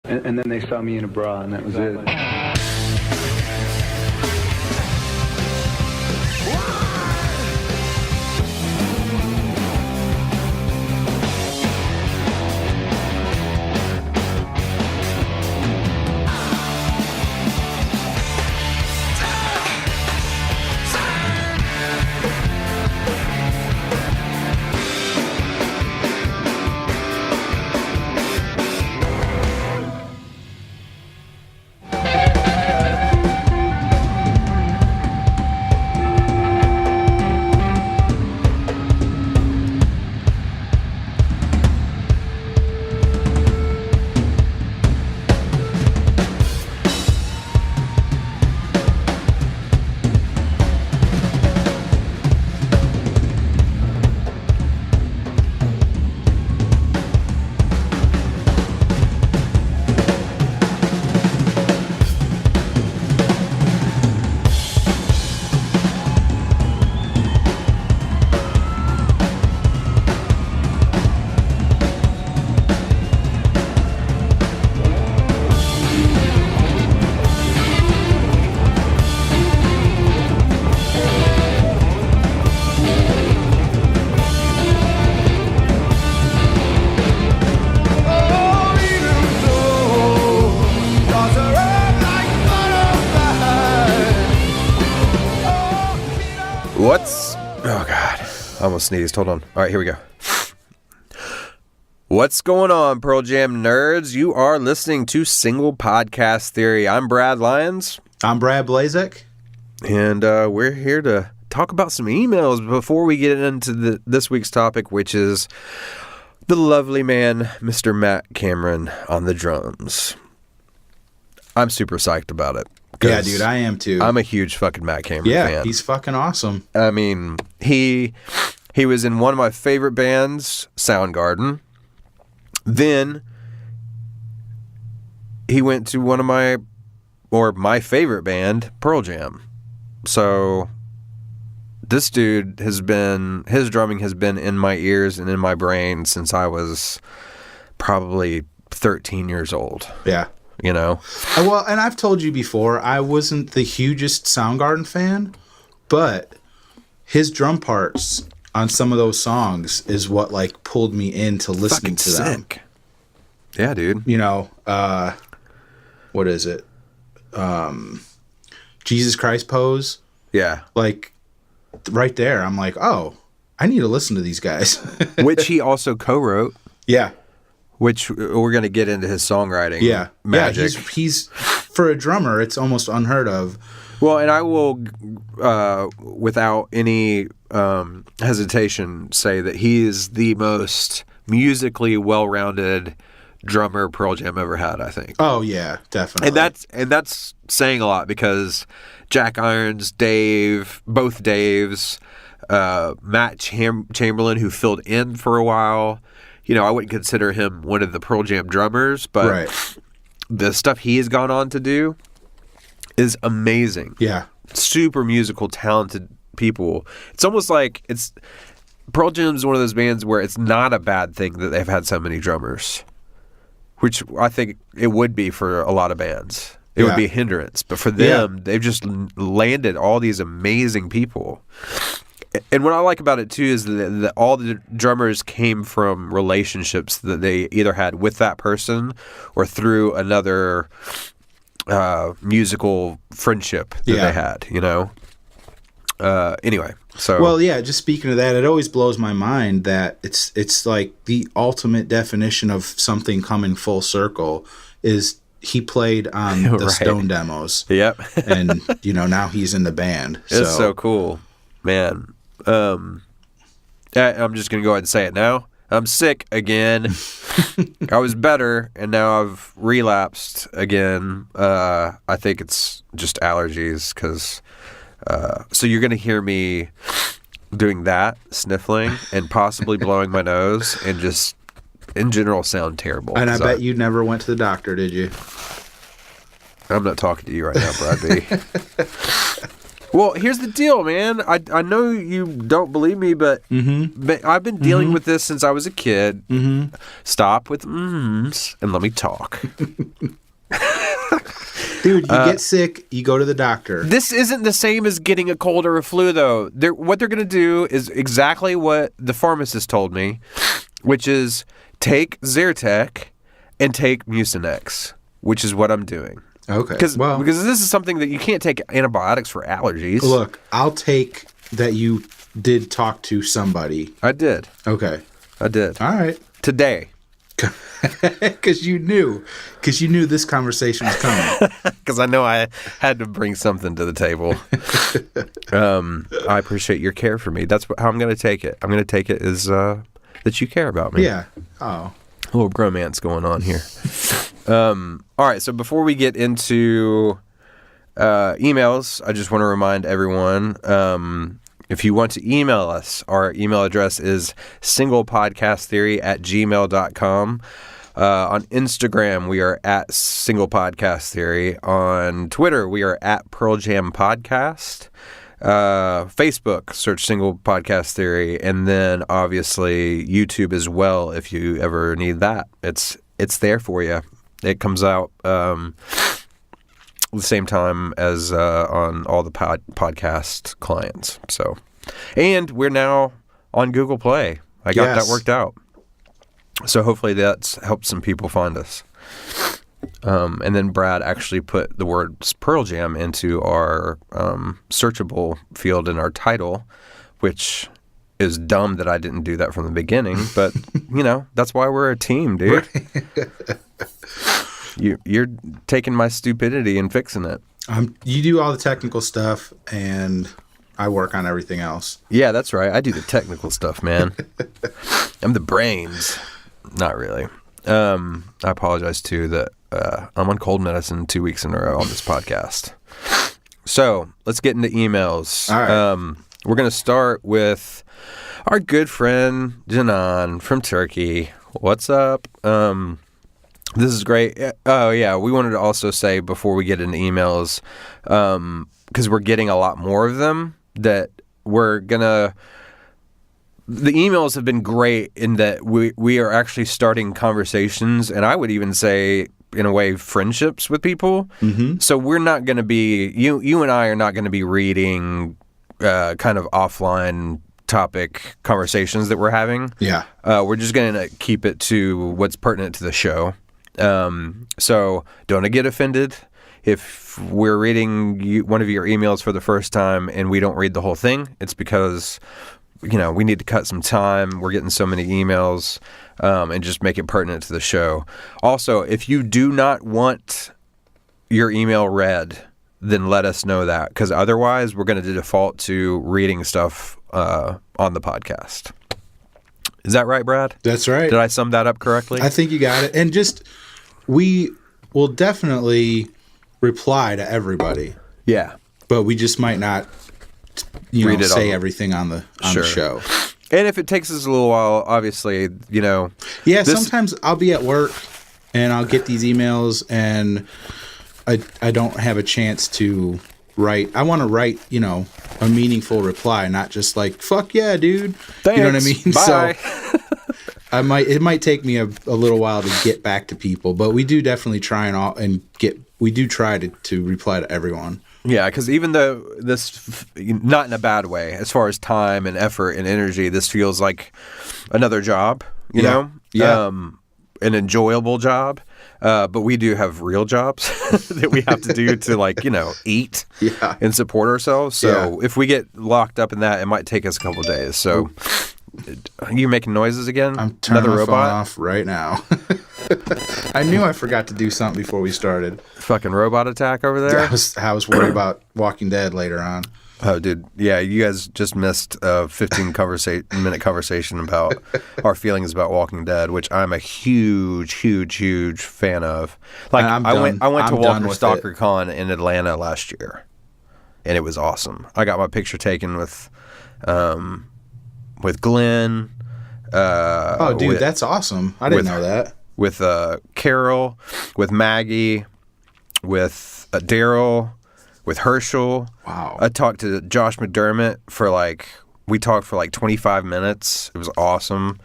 And then they saw me in a bra, and that was it. Oh, God. I almost sneezed. Hold on. All right, here we go. What's going on, Pearl Jam nerds? You are listening to Single Podcast Theory. I'm Brad Lyons. I'm Brad Blazek. And we're here to talk about some emails before we get into this week's topic, which is the lovely man, Mr. Matt Cameron, on the drums. I'm super psyched about it. Yeah, dude, I am too. I'm a huge fucking Matt Cameron fan. Yeah, he's fucking awesome. I mean, he was in one of my favorite bands, Soundgarden. Then he went to my favorite band, Pearl Jam. So this dude his drumming has been in my ears and in my brain since I was probably 13 years old. Yeah. You know? Well, and I've told you before, I wasn't the hugest Soundgarden fan, but his drum parts on some of those songs is what like pulled me into listening to them. Yeah, dude. You know, what is it? Jesus Christ Pose. Yeah. Like right there, I'm like, oh, I need to listen to these guys. Which he also co-wrote. Yeah. Which we're going to get into his songwriting. Yeah. Magic. Yeah, he's for a drummer, it's almost unheard of. Well, and I will, without any hesitation, say that he is the most musically well-rounded drummer Pearl Jam ever had, I think. Oh, yeah, definitely. And that's saying a lot because Jack Irons, both Daves, Matt Chamberlain, who filled in for a while. You know, I wouldn't consider him one of the Pearl Jam drummers, but the stuff he has gone on to do is amazing. Yeah. Super musical, talented people. It's almost like Pearl Jam's one of those bands where it's not a bad thing that they've had so many drummers, which I think it would be for a lot of bands. It would be a hindrance. But for them, they've just landed all these amazing people. And what I like about it, too, is that all the drummers came from relationships that they either had with that person or through another musical friendship that they had, you know? Anyway, so... Well, yeah, just speaking of that, it always blows my mind that it's like the ultimate definition of something coming full circle is he played on the Stone demos. Yep. And, you know, now he's in the band. It's so cool. Man. I'm just going to go ahead and say it now. I'm sick again. I was better, and now I've relapsed again. I think it's just allergies, because... so you're going to hear me doing that, sniffling, and possibly blowing my nose, and just, in general, sound terrible. And I bet you never went to the doctor, did you? I'm not talking to you right now, Brad B. Well, here's the deal, man. I know you don't believe me, but I've been dealing with this since I was a kid. Stop with and let me talk. Dude, you get sick, you go to the doctor. This isn't the same as getting a cold or a flu, though. What they're going to do is exactly what the pharmacist told me, which is take Zyrtec and take Mucinex, which is what I'm doing. Okay. Because this is something that you can't take antibiotics for allergies. Look, I'll take that you did talk to somebody. I did. Okay. I did. All right. Today. Because you knew this conversation was coming. Because I know I had to bring something to the table. I appreciate your care for me. That's how I'm going to take it. I'm going to take it as that you care about me. Yeah. Oh. A little bromance going on here. All right. So before we get into emails, I just want to remind everyone, if you want to email us, our email address is singlepodcasttheory@gmail.com. On Instagram, we are at singlepodcasttheory. On Twitter, we are at Pearl Jam Podcast. Facebook, search Single Podcast Theory, and then obviously YouTube as well if you ever need that. It's there for you. It comes out the same time as on all the podcast clients. So, and we're now on Google Play. I got that worked out. So hopefully that's helped some people find us. And then Brad actually put the words Pearl Jam into our searchable field in our title, which is dumb that I didn't do that from the beginning. But, that's why we're a team, dude. You're taking my stupidity and fixing it. You do all the technical stuff, and I work on everything else. Yeah, that's right. I do the technical stuff, man. I'm the brains. Not really. I apologize, too, that I'm on cold medicine 2 weeks in a row on this podcast. So let's get into emails. All right. We're going to start with our good friend, Janan from Turkey. What's up? This is great. Oh, yeah. We wanted to also say before we get into emails, because we're getting a lot more of them, that we're going to... The emails have been great in that we are actually starting conversations, and I would even say, in a way, friendships with people. Mm-hmm. So we're not going to be... You and I are not going to be reading kind of offline topic conversations that we're having. Yeah. We're just going to keep it to what's pertinent to the show. So don't get offended if we're reading one of your emails for the first time and we don't read the whole thing. It's because, we need to cut some time. We're getting so many emails, and just make it pertinent to the show. Also, if you do not want your email read, then let us know that, because otherwise we're going to default to reading stuff on the podcast. Is that right, Brad? That's right. Did I sum that up correctly? I think you got it. And we will definitely reply to everybody. Yeah. But we just might not, say everything on the show. And if it takes us a little while, obviously, Yeah, sometimes I'll be at work and I'll get these emails and I don't have a chance to write. I want to write, a meaningful reply, not just like, fuck yeah, dude. Thanks. You know what I mean? Bye. So it might take me a little while to get back to people, but we do definitely try we do try to reply to everyone. Yeah, because even though this, not in a bad way, as far as time and effort and energy, this feels like another job, you know? Yeah. An enjoyable job. But we do have real jobs that we have to do to eat and support ourselves. So if we get locked up in that, it might take us a couple of days. So are you making noises again? I'm turning my phone off right now. I knew I forgot to do something before we started. Fucking robot attack over there? I was worried about Walking Dead later on. Oh, dude. Yeah, you guys just missed a 15-minute conversation about our feelings about Walking Dead, which I'm a huge, huge, huge fan of. I went to Walker Stalker Con in Atlanta last year, and it was awesome. I got my picture taken with Glenn. Dude, that's awesome. I didn't know that. With Carol, with Maggie, with Daryl, with Herschel. Wow. I talked to Josh McDermott we talked for 25 minutes. It was awesome.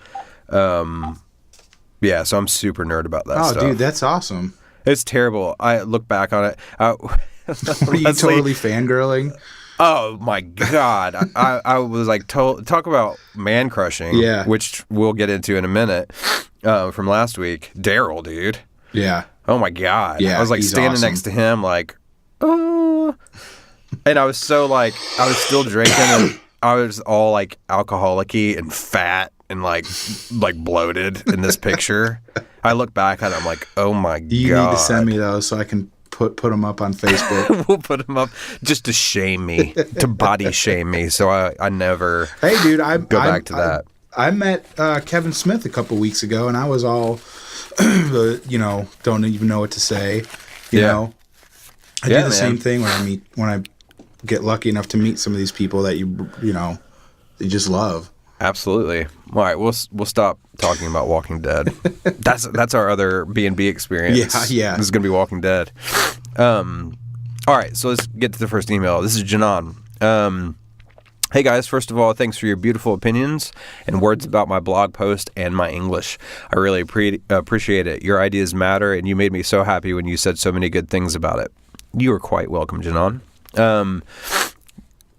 Yeah, so I'm super nerd about that stuff. Oh, dude, that's awesome. It's terrible. I look back on it. Are you totally fangirling? Oh my God. I was like, talk about man crushing, Yeah. which we'll get into in a minute, from last week. Daryl, dude. Yeah. Oh my God. Yeah, I was like he's standing awesome. next to him, like, and I was so like, I was still drinking and I was all like alcoholic-y and fat and like bloated in this picture. I look back at it, I'm like, oh my God. You need to send me those so I can put them up on Facebook. We'll put them up just to shame me, to body shame me. So I never Hey, dude, go back to that. I met Kevin Smith a couple weeks ago, and I was all, don't even know what to say. You know, I do the same thing when I get lucky enough to meet some of these people that you just love. Absolutely. All right, we'll stop talking about Walking Dead. That's our other B&B experience. Yeah. This is going to be Walking Dead. All right, so let's get to the first email. This is Janan. Hey guys, first of all, thanks for your beautiful opinions and words about my blog post and my English. I really appreciate it. Your ideas matter, and you made me so happy when you said so many good things about it. You are quite welcome, Janan.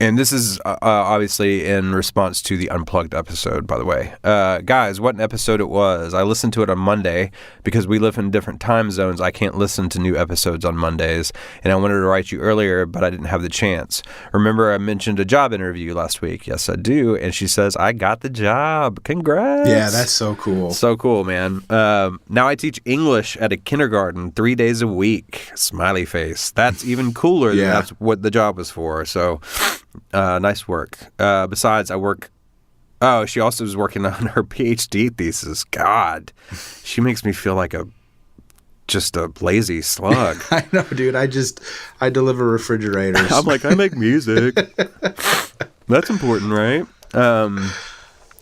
And this is obviously in response to the Unplugged episode, by the way. Guys, what an episode it was. I listened to it on Monday because we live in different time zones. I can't listen to new episodes on Mondays, and I wanted to write you earlier, but I didn't have the chance. Remember I mentioned a job interview last week? Yes, I do. And she says, I got the job. Congrats. Yeah, that's so cool. So cool, man. Now I teach English at a kindergarten 3 days a week. Smiley face. That's even cooler than that's what the job was for. So... nice work. Besides, she also is working on her PhD thesis. God, she makes me feel like just a lazy slug. I know, dude. I deliver refrigerators. I'm like, I make music. That's important, right?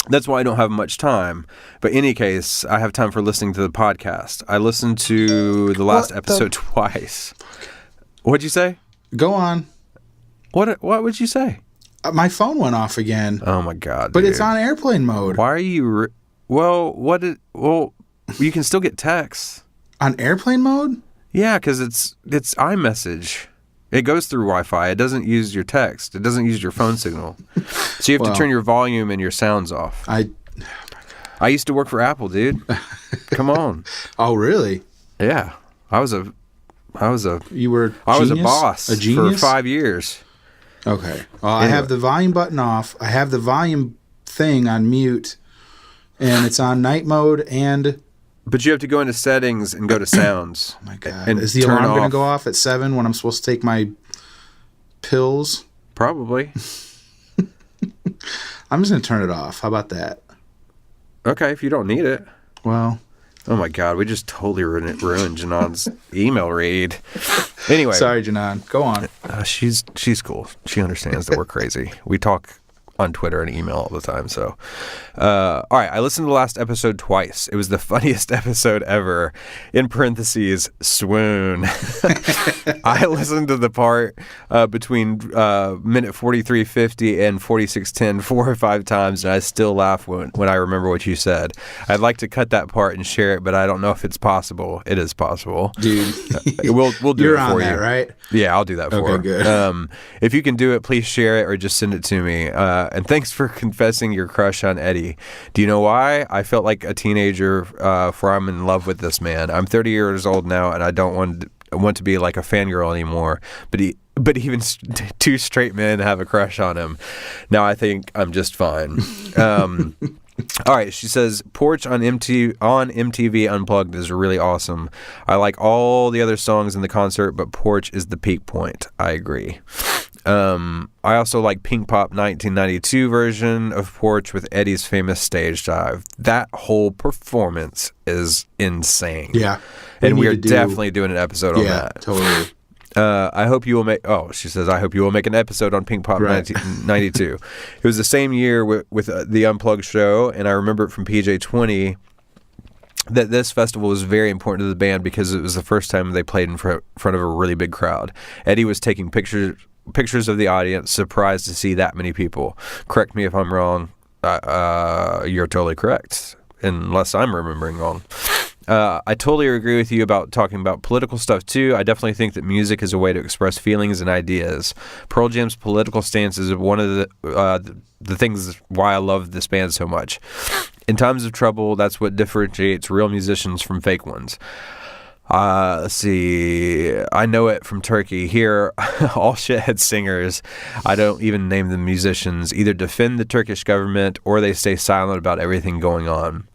That's why I don't have much time. But in any case, I have time for listening to the podcast. I listened to the last episode twice. What'd you say? Go on. What would you say? My phone went off again. Oh my God! But dude. it's on airplane mode. Why are you? Well, you can still get texts on airplane mode. Yeah, because it's iMessage. It goes through Wi-Fi. It doesn't use your text. It doesn't use your phone signal. So you have to turn your volume and your sounds off. I used to work for Apple, dude. Come on. Oh, really? Yeah, I was a boss a genius? for 5 years. Okay. Well, anyway. I have the volume button off. I have the volume thing on mute, and it's on night mode. But you have to go into settings and go to sounds. Oh my God! And is the alarm going to go off at 7 when I'm supposed to take my pills? Probably. I'm just going to turn it off. How about that? Okay, if you don't need it. Well. Oh my God, we just totally ruined Janan's email read. Anyway. Sorry, Janan. Go on. She's cool. She understands that we're crazy. We talk on Twitter and email all the time. So, all right, I listened to the last episode twice. It was the funniest episode ever. In parentheses, swoon. I listened to the part between minute 43:50 and 46:10 4 or 5 times, and I still laugh when I remember what you said. I'd like to cut that part and share it, but I don't know if it's possible. It is possible, dude. We'll do You're it for on you, that, right? Yeah, I'll do that for you. Okay, good. If you can do it, please share it or just send it to me. And thanks for confessing your crush on Eddie. Do you know why? I felt like a teenager, for I'm in love with this man. I'm 30 years old now, and I don't want to be like a fangirl anymore. But even 2 straight men have a crush on him. Now I think I'm just fine. All right, she says, Porch on MTV Unplugged is really awesome. I like all the other songs in the concert, but Porch is the peak point. I agree. I also like Pink Pop 1992 version of Porch with Eddie's famous stage dive. That whole performance is insane. Yeah. And we are definitely doing an episode on that. Yeah, totally. I hope you will make. Oh, she says, I hope you will make an episode on Pink Pop 1992. It was the same year with the Unplugged show, and I remember it from PJ20. that this festival was very important to the band because it was the first time they played in front of a really big crowd. Eddie was taking pictures of the audience, surprised to see that many people. Correct me if I'm wrong. You're totally correct, unless I'm remembering wrong. I totally agree with you about talking about political stuff too. I definitely think that music is a way to express feelings and ideas. Pearl Jam's political stance is one of the things why I love this band so much. In times of trouble, that's what differentiates real musicians from fake ones. Let's see. I know it from Turkey. Here, all shithead singers, I don't even name them musicians, either defend the Turkish government or they stay silent about everything going on.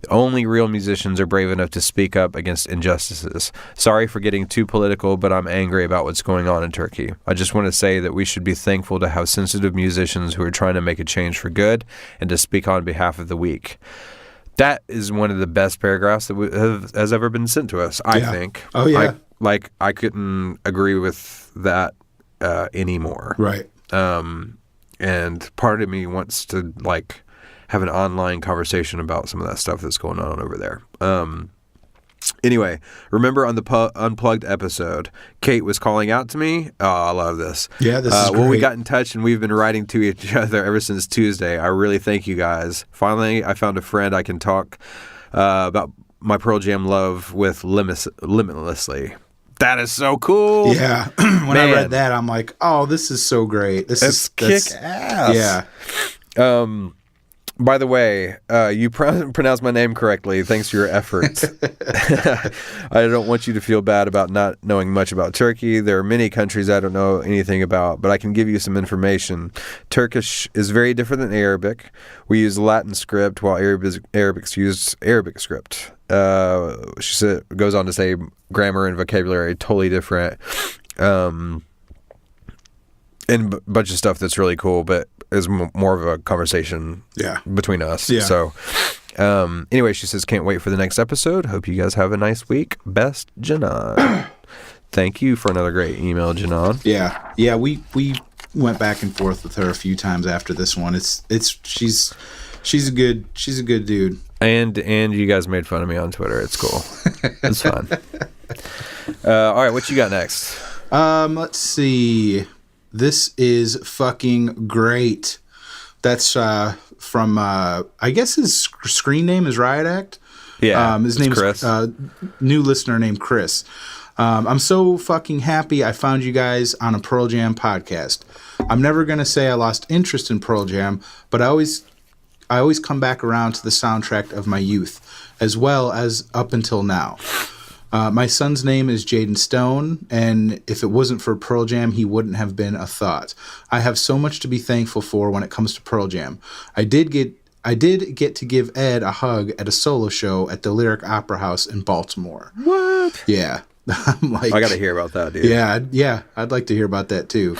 Only real musicians are brave enough to speak up against injustices. Sorry for getting too political, but I'm angry about what's going on in Turkey. I just want to say that we should be thankful to have sensitive musicians who are trying to make a change for good and to speak on behalf of the weak. That is one of the best paragraphs that has ever been sent to us, I think. Oh, yeah. I couldn't agree with that anymore. Right. And part of me wants to, have an online conversation about some of that stuff that's going on over there. Anyway, remember on the Unplugged episode, Kate was calling out to me. Oh, I love this. Yeah, this is great. When we got in touch and we've been writing to each other ever since Tuesday, I really thank you guys. Finally, I found a friend I can talk about my Pearl Jam love with limitlessly. That is so cool. Yeah. When I read that, I'm like, oh, this is so great. That's kick ass. Yeah. By the way, you pronounced my name correctly. Thanks for your efforts. I don't want you to feel bad about not knowing much about Turkey. There are many countries I don't know anything about, but I can give you some information. Turkish is very different than Arabic. We use Latin script while Arabics use Arabic script. She goes on to say grammar and vocabulary totally different. And a bunch of stuff that's really cool, but is more of a conversation between us. Yeah. So anyway, she says, can't wait for the next episode. Hope you guys have a nice week. Best, Janan. Thank you for another great email, Janan. Yeah. Yeah, we went back and forth with her a few times after this one. She's a good dude. And you guys made fun of me on Twitter. It's cool. It's fun. All right, what you got next? Let's see. This is fucking great. That's from, I guess his screen name is Riot Act. Yeah, his name's Chris. New listener named Chris. I'm so fucking happy I found you guys on a Pearl Jam podcast. I'm never going to say I lost interest in Pearl Jam, but I always come back around to the soundtrack of my youth, as well as up until now. My son's name is Jaden Stone, and if it wasn't for Pearl Jam, he wouldn't have been a thought. I have so much to be thankful for when it comes to Pearl Jam. I did get to give Ed a hug at a solo show at the Lyric Opera House in Baltimore. What? Yeah. I'm like, I got to hear about that, dude. Yeah. I'd like to hear about that too.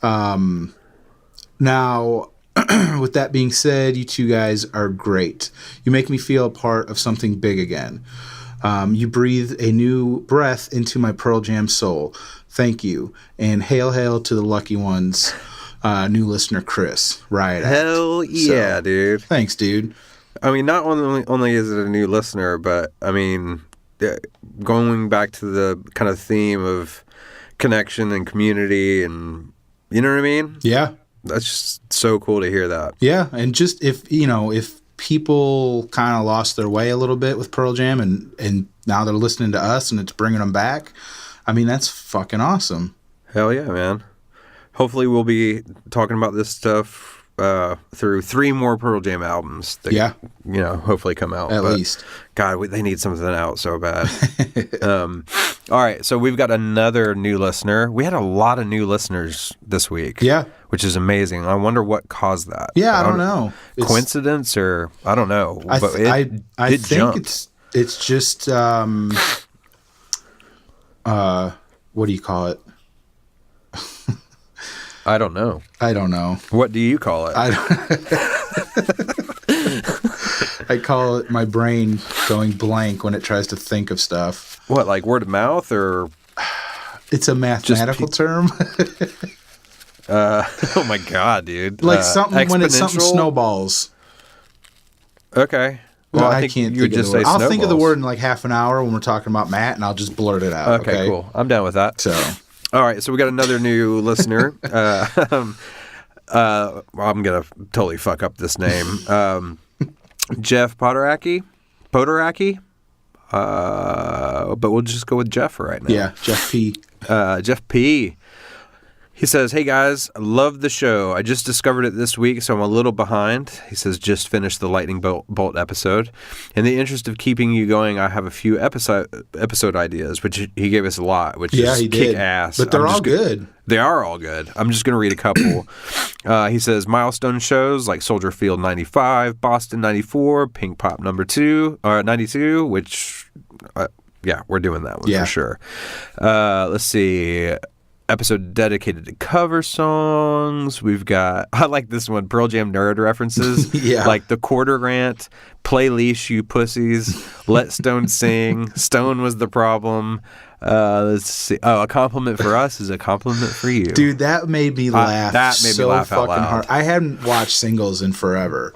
Now, with that being said, you two guys are great. You make me feel a part of something big again. You breathe a new breath into my Pearl Jam soul. Thank you. And hail to the lucky ones. New listener, Chris. Riot Act. Hell yeah, So, dude. Thanks, dude. I mean, not only is it a new listener, but I mean, going back to the kind of theme of connection and community and, you know what I mean? Yeah. That's just so cool to hear that. Yeah. And just if people kind of lost their way a little bit with Pearl Jam and now they're listening to us and it's bringing them back, I mean, that's fucking awesome. Hell yeah, man. Hopefully we'll be talking about this stuff through 3 more Pearl Jam albums that, hopefully come out. At least. God, they need something out so bad. All right, so we've got another new listener. We had a lot of new listeners this week. Yeah. Which is amazing. I wonder what caused that. Yeah, I don't know. Coincidence or I don't know. I It think jumped. it's just what do you call it? I don't know. What do you call it? I call it my brain going blank when it tries to think of stuff. What, like word of mouth or? It's a mathematical term. Oh my God, dude! Like something when it's something snowballs. Okay. Well, No, I I think can't you would think of just the word. say I'll think of the snowballs. word in like half an hour when we're talking about Matt, and I'll just blurt it out. Okay, cool. I'm down with that. So, All right, so we got another new listener. I'm gonna totally fuck up this name. Jeff Potoraki, but we'll just go with Jeff for right now. yeah, Jeff P. Jeff P. He says, "Hey guys, love the show. I just discovered it this week, so I'm a little behind." He says, "Just finished the lightning bolt episode. In the interest of keeping you going, I have a few episode ideas, which he gave us a lot, which Yeah, is he kick did. ass. But they're all good. They are all good. I'm just going to read a couple. He says, milestone shows like Soldier Field 95, Boston 94, Pink Pop number 92, which, yeah, we're doing that one Yeah. for sure. Let's see. Episode dedicated to cover songs. We've got, I like this one, Pearl Jam nerd references. Yeah. Like The Quarter Rant, Play Leash, You Pussies, Let Stone Sing, Stone Was the Problem. Let's see. Oh, a compliment for us is a compliment for you. Dude, that made me laugh. that made me so laugh out fucking loud. hard. I hadn't watched Singles in forever,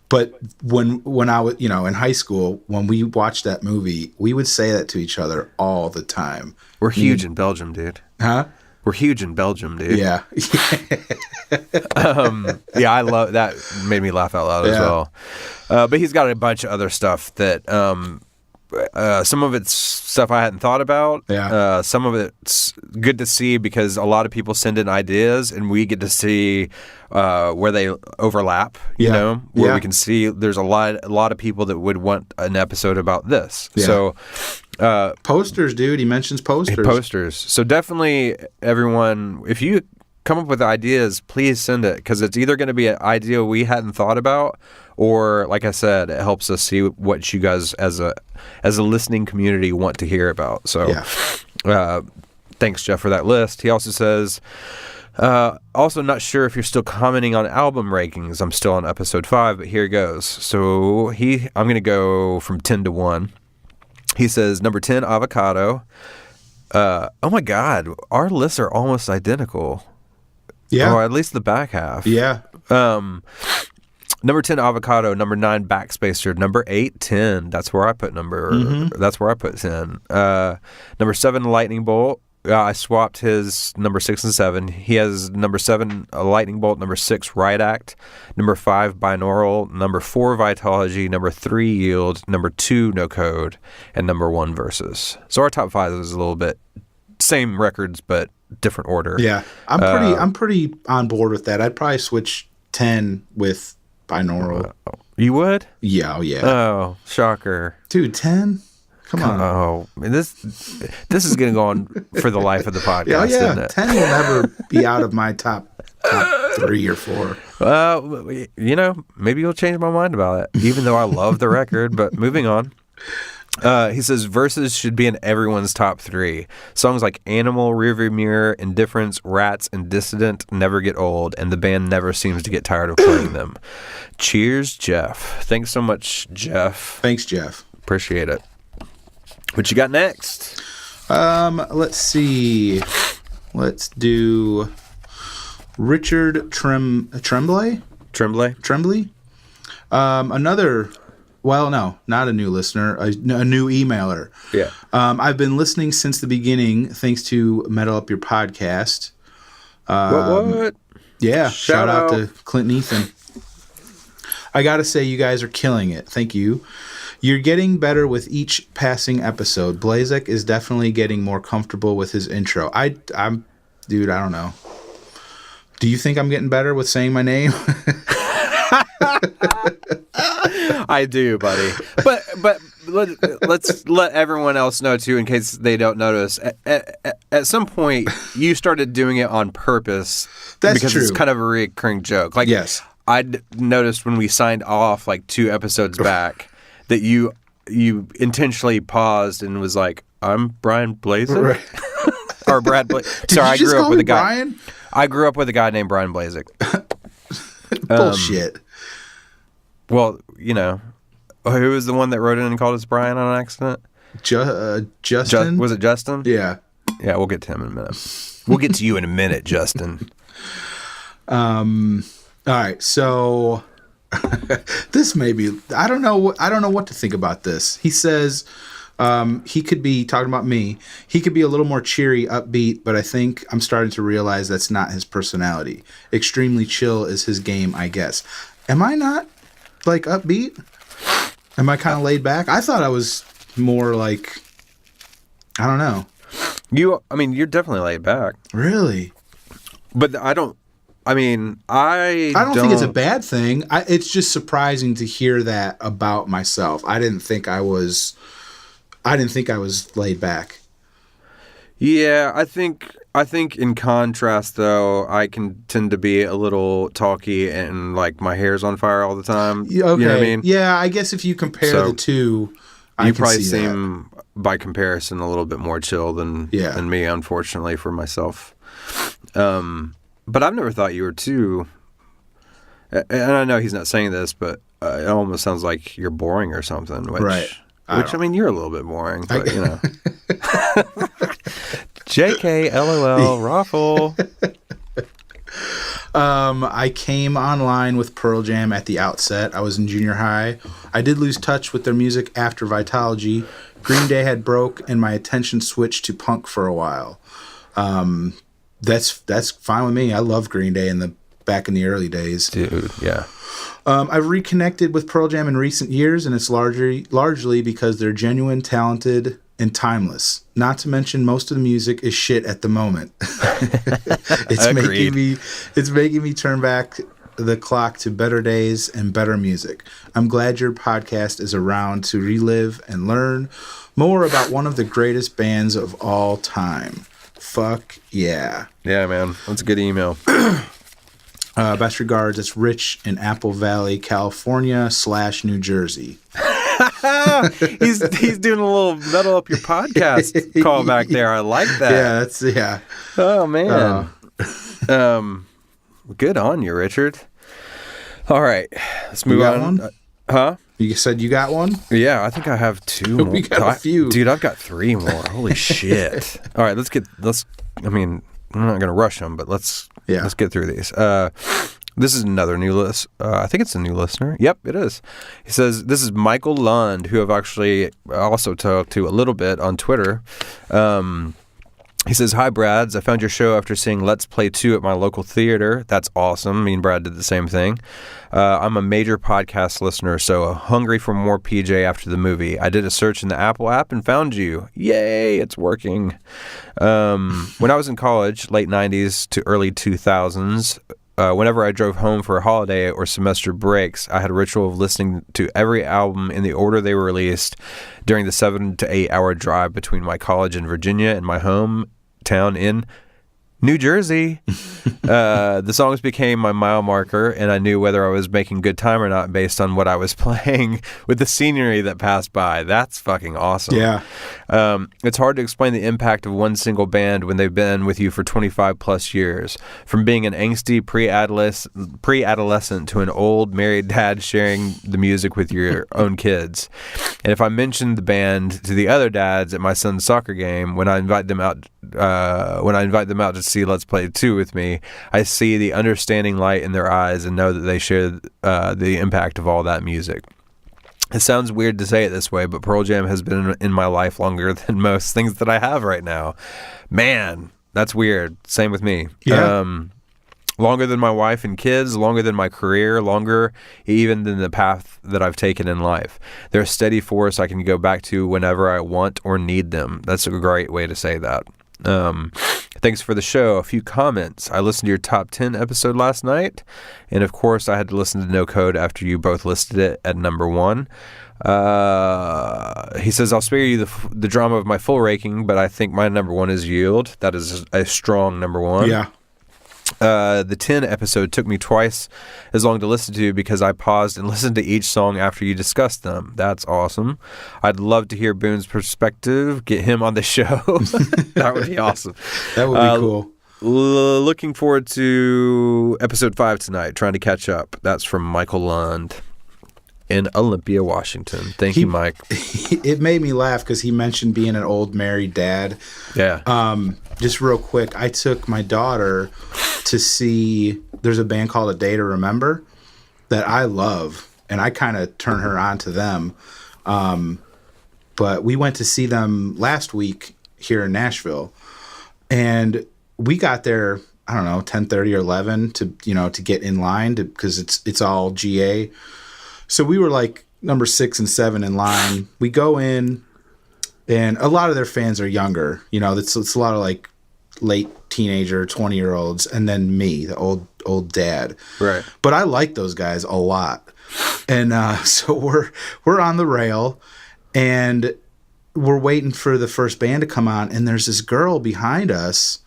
but when I was in high school, when we watched that movie, we would say that to each other all the time. We're huge in Belgium, dude. Huh? We're huge in Belgium, dude. Yeah. Yeah, I love that. Made me laugh out loud as Yeah. well. But he's got a bunch of other stuff that some of it's stuff I hadn't thought about. Yeah. Some of it's good to see because a lot of people send in ideas and we get to see where they overlap. You Yeah. know, where Yeah. we can see there's a lot of people that would want an episode about this. Yeah. So. Posters, dude. He mentions posters. Posters. So definitely, everyone, if you come up with ideas, please send it because it's either going to be an idea we hadn't thought about, or like I said, it helps us see what you guys as a listening community want to hear about. So, thanks, Jeff, for that list. He also says. Also not sure if you're still commenting on album rankings. I'm still on episode 5, but here goes. So I'm going to go from 10 to 1. He says, number 10, Avocado. Oh my God, our lists are almost identical. Yeah. Or at least the back half. Yeah. Number 10, Avocado. Number 9, Backspacer. Number 8, 10. That's where I put That's where I put 10. Number 7, Lightning Bolt. I swapped his number 6 and 7. He has number 7, a Lightning Bolt. Number 6, Riot Act. Number 5, Binaural. Number 4, Vitology. Number 3, Yield. Number 2, No Code. And number 1, Versus. So our top 5 is a little bit same records, but different order. Yeah. I'm pretty on board with that. I'd probably switch 10 with binaural. You would? Yeah. Oh, yeah. Oh, shocker. Dude, 10? Come on. Oh, I mean, this is going to go on for the life of the podcast, Yeah. isn't it? 10 will never be out of my top 3 or 4. Maybe you'll change my mind about it, even though I love the record, but moving on. He says Versus should be in everyone's top 3. Songs like Animal, Rearview Mirror, Indifference, Rats, and Dissident never get old, and the band never seems to get tired of playing them. Cheers, Jeff. Thanks so much, Jeff. Thanks, Jeff. Appreciate it. What you got next? Let's see. Let's do Richard Tremblay. Tremblay? Another, well, no, not a new listener, a new emailer. Yeah. I've been listening since the beginning, thanks to Metal Up Your Podcast. What? Yeah, shout out out. to Clint and Ethan. I gotta say, you guys are killing it. Thank you. You're getting better with each passing episode. Blazek is definitely getting more comfortable with his intro. Dude, I don't know. Do you think I'm getting better with saying my name? I do, buddy. But let's let everyone else know too, in case they don't notice. At some point, you started doing it on purpose. That's because true. it's kind of a recurring joke. Like, Yes. I noticed when we signed off like 2 episodes back that you intentionally paused and was like, "I'm Brian Blazek," or Brad Blazek. Sorry, I grew up with a guy. Brian? I grew up with a guy named Brian Blazek. Bullshit. Well, who was the one that wrote in and called us Brian on accident? Justin? Was it Justin? Yeah. Yeah, we'll get to him in a minute. We'll get to you in a minute, Justin. All right. So This may be. I don't know. I don't know what to think about this. He says he could be talking about me. He could be a little more cheery, upbeat, but I think I'm starting to realize that's not his personality. Extremely chill is his game, I guess. Am I not like upbeat? Am I kind of laid back? I thought I was more like, I don't know. You're definitely laid back. Really? But I don't think it's a bad thing. It's just surprising to hear that about myself. I didn't think I was laid back. Yeah, I think in contrast though, I can tend to be a little talky and like my hair's on fire all the time. Okay. You know what I mean? Yeah, I guess if you compare the two, I you can probably see seem by comparison a little bit more chill than me, unfortunately for myself. But I've never thought you were too. And I know he's not saying this, but it almost sounds like you're boring or something. Which, right. You're a little bit boring, but you know. JK, LOL, Raffle. I came online with Pearl Jam at the outset. I was in junior high. I did lose touch with their music after Vitalogy. Green Day had broke, and my attention switched to punk for a while. That's fine with me. I love Green Day back in the early days. Dude, yeah. I've reconnected with Pearl Jam in recent years, and it's largely because they're genuine, talented, and timeless. Not to mention, most of the music is shit at the moment. It's making me turn back the clock to better days and better music. I'm glad your podcast is around to relive and learn more about one of the greatest bands of all time. Fuck yeah. Yeah, man. That's a good email. Best regards, it's Rich in Apple Valley, California / New Jersey. He's doing a little metal up your podcast call back there. I like that. Yeah. Oh man. Good on you, Richard. All right, let's move on. One? Huh? You said you got one? Yeah, I think I have two more. We got a few. Dude, I've got three more. Holy shit. All right, I'm not going to rush them, but let's get through these. This is another new list. I think it's a new listener. Yep, it is. He says, this is Michael Lund, who I've actually also talked to a little bit on Twitter. He says, hi, Brads. I found your show after seeing Let's Play 2 at my local theater. That's awesome. Me and Brad did the same thing. I'm a major podcast listener, so hungry for more PJ after the movie. I did a search in the Apple app and found you. Yay, it's working. When I was in college, late 90s to early 2000s, whenever I drove home for a holiday or semester breaks, I had a ritual of listening to every album in the order they were released during the 7 to 8 hour drive between my college in Virginia and my hometown in New Jersey. The songs became my mile marker, and I knew whether I was making good time or not based on what I was playing with the scenery that passed by. That's fucking awesome. Yeah. It's hard to explain the impact of one single band when they've been with you for 25 plus years. From being an angsty pre-adolescent to an old married dad sharing the music with your own kids. And if I mention the band to the other dads at my son's soccer game, when I invite them out to see Let's Play 2 with me, I see the understanding light in their eyes and know that they share the impact of all that music. It sounds weird to say it this way, but Pearl Jam has been in my life longer than most things that I have right now. Man, that's weird. Same with me. Yeah. Longer than my wife and kids, longer than my career, longer even than the path that I've taken in life. They're a steady force I can go back to whenever I want or need them. That's a great way to say that. Thanks for the show. A few comments. I listened to your top 10 episode last night, and of course I had to listen to No Code after you both listed it at number 1. He says, I'll spare you the drama of my full ranking, but I think my number 1 is Yield. That is a strong number 1. Yeah. The 10 episode took me twice as long to listen to because I paused and listened to each song after you discussed them. That's awesome. I'd love to hear Boone's perspective. Get him on the show. That would be awesome. That would be cool. Looking forward to episode 5 tonight. Trying to catch up. That's from Michael Lund in Olympia, Washington. Thank you, Mike. It made me laugh because he mentioned being an old married dad. Yeah. Just real quick, I took my daughter to see, there's a band called A Day to Remember. that I love, and I kind of turn her on to them. But we went to see them last week here in Nashville, and we got there, I don't know, 10:30 or 11 to get in line because it's all GA. So we were like number 6 and 7 in line. We go in, and a lot of their fans are younger. It's a lot of like late teenager, 20-year-olds, and then me, the old dad. Right. But I like those guys a lot. And so we're on the rail, and we're waiting for the first band to come on, and there's this girl behind us,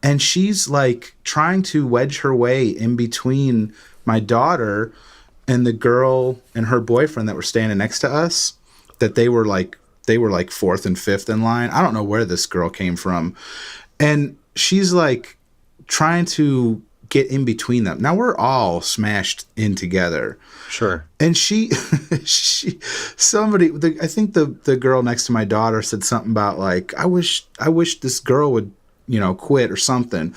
and she's like trying to wedge her way in between my daughter and the girl and her boyfriend that were standing next to us, that they were like 4th and 5th in line. I don't know where this girl came from. And she's like trying to get in between them. Now we're all smashed in together. Sure. And I think the girl next to my daughter said something about like, I wish this girl would, quit or something.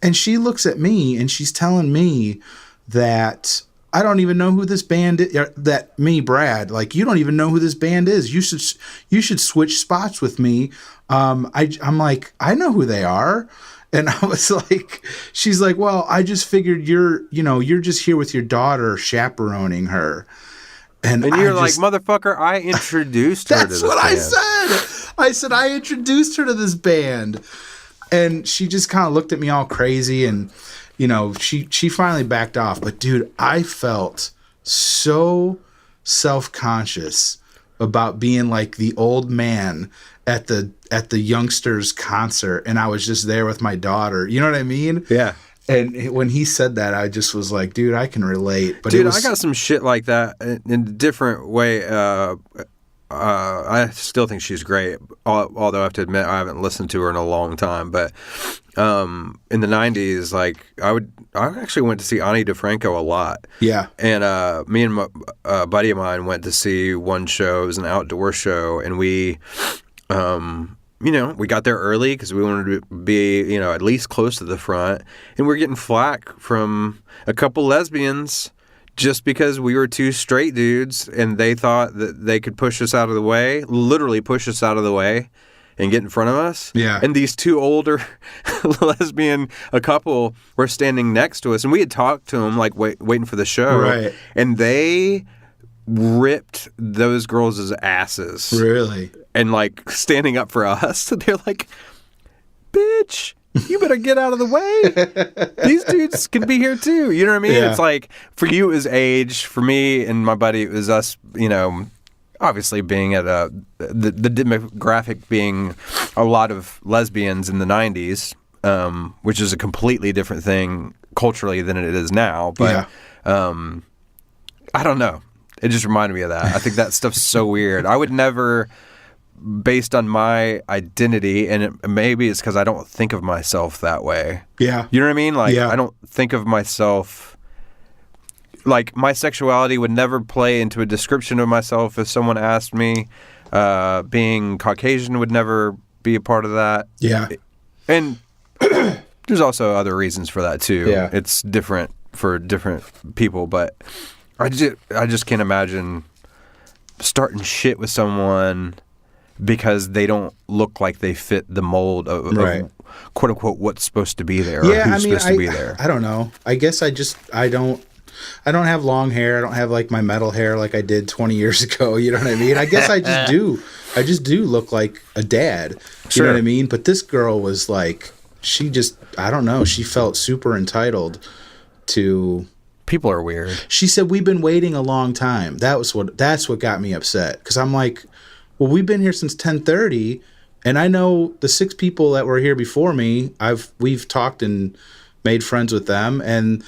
And she looks at me and she's telling me that I don't even know who this band is. That me, Brad, like, you don't even know who this band is. You should switch spots with me. I'm like, I know who they are. And I was like, she's like, well, I just figured you're just here with your daughter chaperoning her. And you're like, motherfucker, I introduced her to this band. That's what I said. I said, I introduced her to this band. And she just kind of looked at me all crazy, and she finally backed off. But dude, I felt so self-conscious about being like the old man at the youngsters concert, and I was just there with my daughter. You know what I mean? Yeah. And when he said that, I just was like, dude, I can relate. But dude, I got some shit like that in a different way. I still think she's great, although I have to admit I haven't listened to her in a long time. But in the 90s, like I actually went to see Ani DeFranco a lot. Yeah. And me and a buddy of mine went to see one show. It was an outdoor show, and we got there early because we wanted to be, at least close to the front. And we're getting flack from a couple lesbians just because we were 2 straight dudes, and they thought that they could push us out of the way, literally push us out of the way and get in front of us. Yeah. And these 2 older a couple were standing next to us, and we had talked to them, like waiting for the show. Right. And they ripped those girls' asses. Really? And like standing up for us. They're like, bitch, you better get out of the way. These dudes can be here too. You know what I mean? Yeah. It's like, for you it was age. For me and my buddy, it was us, obviously being at the demographic being a lot of lesbians in the 90s, which is a completely different thing culturally than it is now. But I don't know. It just reminded me of that. I think that stuff's so weird. I would never, based on my identity, and maybe it's because I don't think of myself that way. Yeah. You know what I mean? Like, Yeah. I don't think of myself, like, my sexuality would never play into a description of myself if someone asked me. Being Caucasian would never be a part of that. Yeah. And there's also other reasons for that too. Yeah. It's different for different people, but I just can't imagine starting shit with someone because they don't look like they fit the mold of quote unquote what's supposed to be there. Yeah, or who's supposed to be there. I don't know. I guess I don't have long hair. I don't have like my metal hair like I did 20 years ago. You know what I mean? I guess I just do. I just do look like a dad. You know what I mean? But this girl was like, I don't know. She felt super entitled to. People are weird. She said, we've been waiting a long time. That's what got me upset. Because I'm like, well, we've been here since 10:30, and I know the 6 people that were here before me. We've talked and made friends with them, and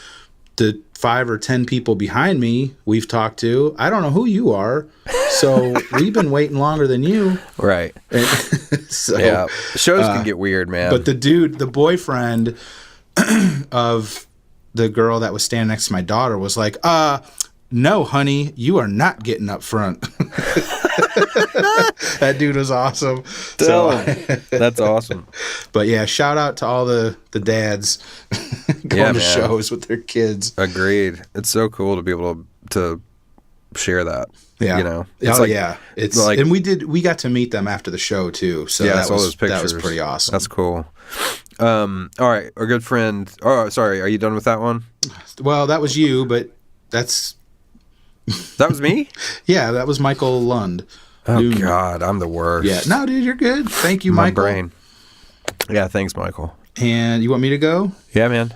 the 5 or 10 people behind me we've talked to. I don't know who you are, so we've been waiting longer than you. Right. And so, yeah. Shows can get weird, man. But the boyfriend of the girl that was standing next to my daughter was like, no, honey, you are not getting up front. That dude was awesome. That's awesome. But yeah, shout out to all the dads going to shows with their kids. Agreed. It's so cool to be able to to share that. Yeah. You know, It's like, and we got to meet them after the show too. So I that saw those pictures. that was pretty awesome. That's cool. All right, our good friend. Oh, sorry. Are you done with that one? Well, that was you, but that was me. Yeah, that was Michael Lund. Oh Dude. God, I'm the worst. Yeah, no, dude, you're good. Thank you, My Michael. brain. Yeah, thanks, Michael. And you want me to go? Yeah, man.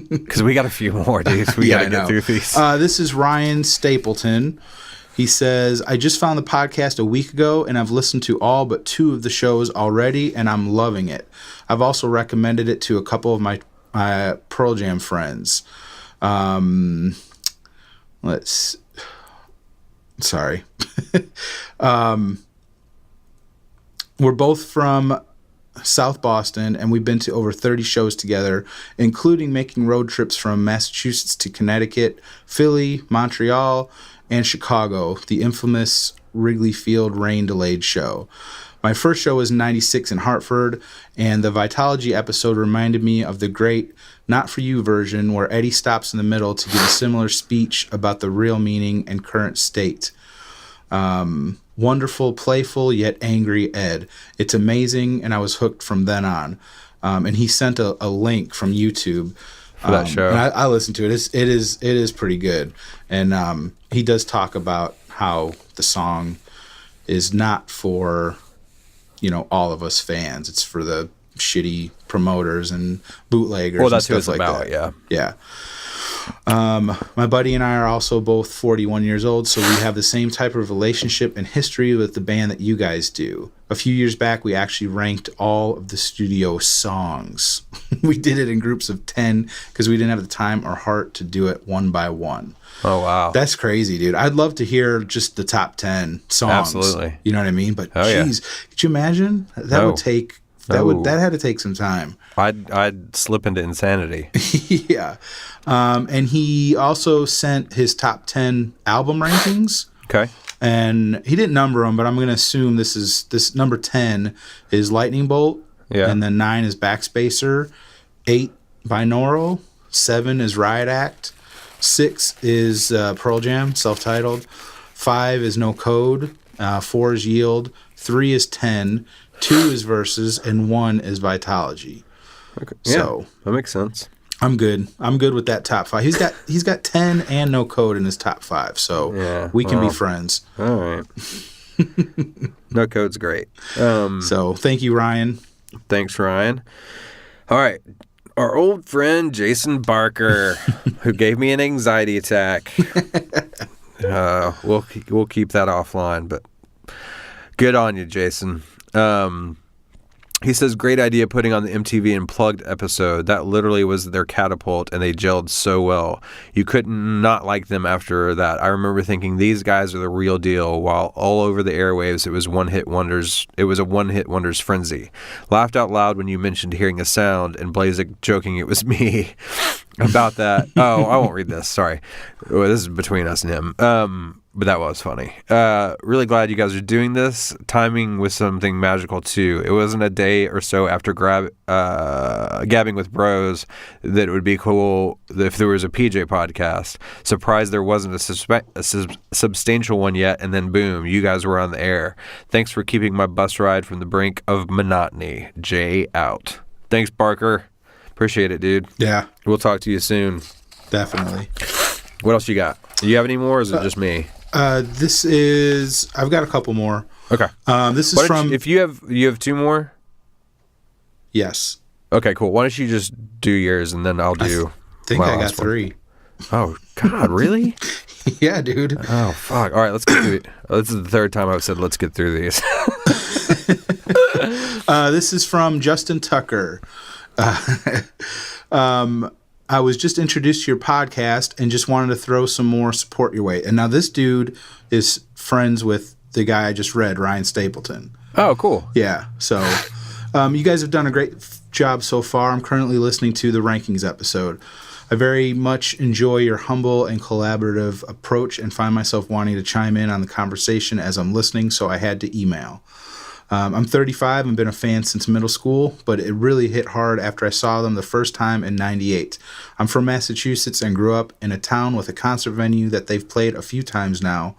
Because we got a few more, dude. We got to get through these. This is Ryan Stapleton. He says, I just found the podcast a week ago, and I've listened to all but 2 of the shows already, and I'm loving it. I've also recommended it to a couple of my Pearl Jam friends. Sorry. We're both from South Boston, and we've been to over 30 shows together, including making road trips from Massachusetts to Connecticut, Philly, Montreal, and Chicago, the infamous Wrigley Field rain-delayed show. My first show was in '96 in Hartford, and the Vitalogy episode reminded me of the great Not For You version, where Eddie stops in the middle to give a similar speech about the real meaning and current state. Wonderful, playful, yet angry Ed. It's amazing, and I was hooked from then on. And he sent a link from YouTube for that show. And I listened to it. It is pretty good. And he does talk about how the song is not for, all of us fans. It's for the shitty promoters and bootleggers. Well, that's and who stuff it's like about. that. Yeah. My buddy and I are also both 41 years old, so we have the same type of relationship and history with the band that you guys do. A few years back, we actually ranked all of the studio songs. We did it in groups of 10 because we didn't have the time or heart to do it one by one. Oh, wow. That's crazy, dude. I'd love to hear just the top 10 songs. Absolutely. You know what I mean? But yeah. Could you imagine? That would take that had to take some time. I'd slip into insanity. Yeah. And he also sent his top 10 album rankings. Okay. And he didn't number them, but I'm going to assume this number 10 is Lightning Bolt. Yeah. And then 9 is Backspacer. 8, Binaural. 7 is Riot Act. 6 is Pearl Jam, self-titled. 5 is No Code. 4 is Yield. 3 is 10. 2 is Versus. And 1 is Vitalogy. Okay. Yeah, so that makes sense. I'm good. I'm good with that top 5. He's got 10 and No Code in his top 5, so we can be friends. All right. No Code's great. So thank you, Ryan. Thanks, Ryan. All right. Our old friend Jason Barker, who gave me an anxiety attack. We'll keep that offline, but good on you, Jason. He says, great idea putting on the MTV Unplugged episode. That literally was their catapult, and they gelled so well. You couldn't not like them after that. I remember thinking these guys are the real deal, while all over the airwaves it was one-hit wonders. It was a one-hit wonders frenzy. Laughed out loud when you mentioned hearing a sound, and Blazek joking it was me about that. Oh, I won't read this. Sorry. Well, this is between us and him. But that was funny. Really glad you guys are doing this. Timing was something magical, too. It wasn't a day or so after gabbing with bros that it would be cool if there was a PJ podcast. Surprised there wasn't a substantial one yet, and then boom, you guys were on the air. Thanks for keeping my bus ride from the brink of monotony. Jay out. Thanks, Barker. Appreciate it, dude. Yeah. We'll talk to you soon. Definitely. What else you got? Do you have any more, or is it just me? I've got a couple more. Okay. This is from. If you have 2 more. Yes. Okay, cool. Why don't you just do yours and then I'll do. I think I got 3. Oh God, really? Yeah, dude. Oh fuck. All right, let's get through it. This is the 3rd time I've said let's get through these. This is from Justin Tucker. I was just introduced to your podcast and just wanted to throw some more support your way. And now this dude is friends with the guy I just read, Ryan Stapleton. Oh, cool. Yeah. So you guys have done a great job so far. I'm currently listening to the rankings episode. I very much enjoy your humble and collaborative approach and find myself wanting to chime in on the conversation as I'm listening, so I had to email. I'm 35 and been a fan since middle school, but it really hit hard after I saw them the first time in 98. I'm from Massachusetts and grew up in a town with a concert venue that they've played a few times now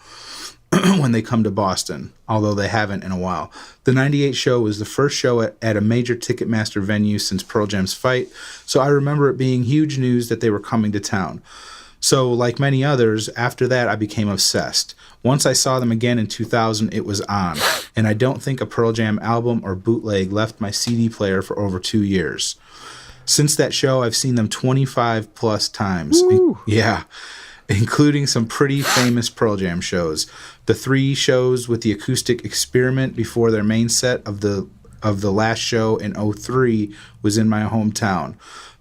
when they come to Boston, although they haven't in a while. The 98 show was the first show at a major Ticketmaster venue since Pearl Jam's fight, so I remember it being huge news that they were coming to town. So, like many others, after that I became obsessed. Once I saw them again in 2000, it was on, and I don't think a Pearl Jam album or bootleg left my CD player for over 2 years. Since that show, I've seen them 25 plus times. Yeah, including some pretty famous Pearl Jam shows. The 3 shows with the acoustic experiment before their main set of the last show in 03 was in my hometown.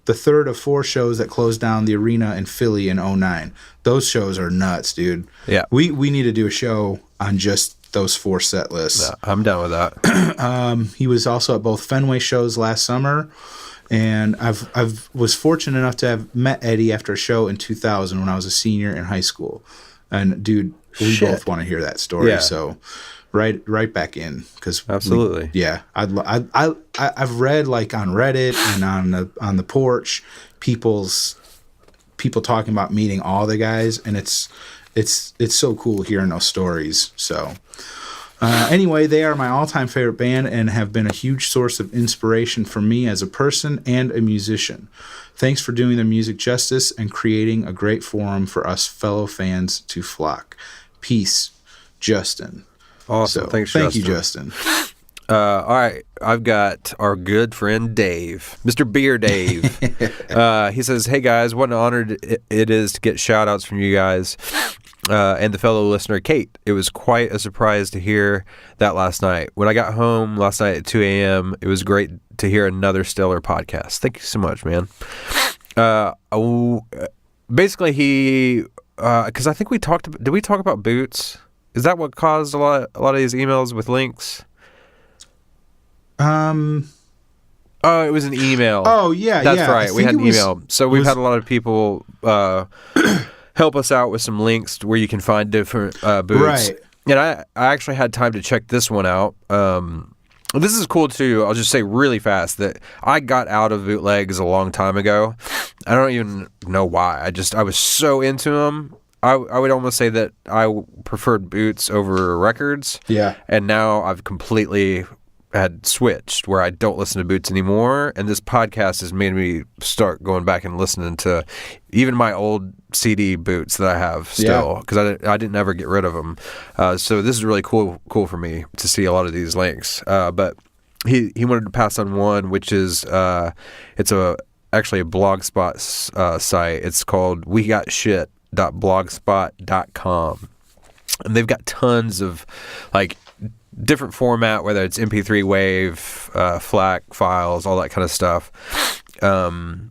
The third of 4 shows that closed down the arena in Philly in 09. Those shows are nuts, dude. Yeah. We need to do a show on just those 4 set lists. Yeah, I'm down with that. He was also at both Fenway shows last summer, and I've was fortunate enough to have met Eddie after a show in 2000 when I was a senior in high school. And dude, we both want to hear that story. Yeah. So right back in, because Absolutely. I've read like on Reddit and on the porch people talking about meeting all the guys, and it's so cool hearing those stories. So anyway, they are my all-time favorite band and have been a huge source of inspiration for me as a person and a musician. Thanks for doing their music justice and creating a great forum for us fellow fans to flock. Peace, Justin. Awesome. So, Thank you, Justin. Justin. All right, I've got our good friend Dave, Mr. Beer Dave. He says, "Hey guys, what an honor it is to get shout outs from you guys and the fellow listener Kate. It was quite a surprise to hear that last night. When I got home last night at 2 a.m., it was great to hear another stellar podcast. Thank you so much, man." Basically, he because I think did we talk about Boots? Is that what caused a lot of these emails with links? Oh, it was an email. Oh, yeah, That's right. We had an email. So we've had a lot of people help us out with some links to where you can find different boots. Right. And I actually had time to check this one out. This is cool, too. I'll just say really fast that I got out of bootlegs a long time ago. I don't even know why. I was so into them. I would almost say that I preferred Boots over records. Yeah. And now I've completely had switched where I don't listen to Boots anymore. And this podcast has made me start going back and listening to even my old CD Boots that I have still, because I didn't ever get rid of them. So this is really cool for me to see a lot of these links. But he wanted to pass on one, which is it's actually a Blogspot site. It's called WeGotShit.blogspot.com, and they've got tons of like different format, whether it's MP3 wave, FLAC files, all that kind of stuff. To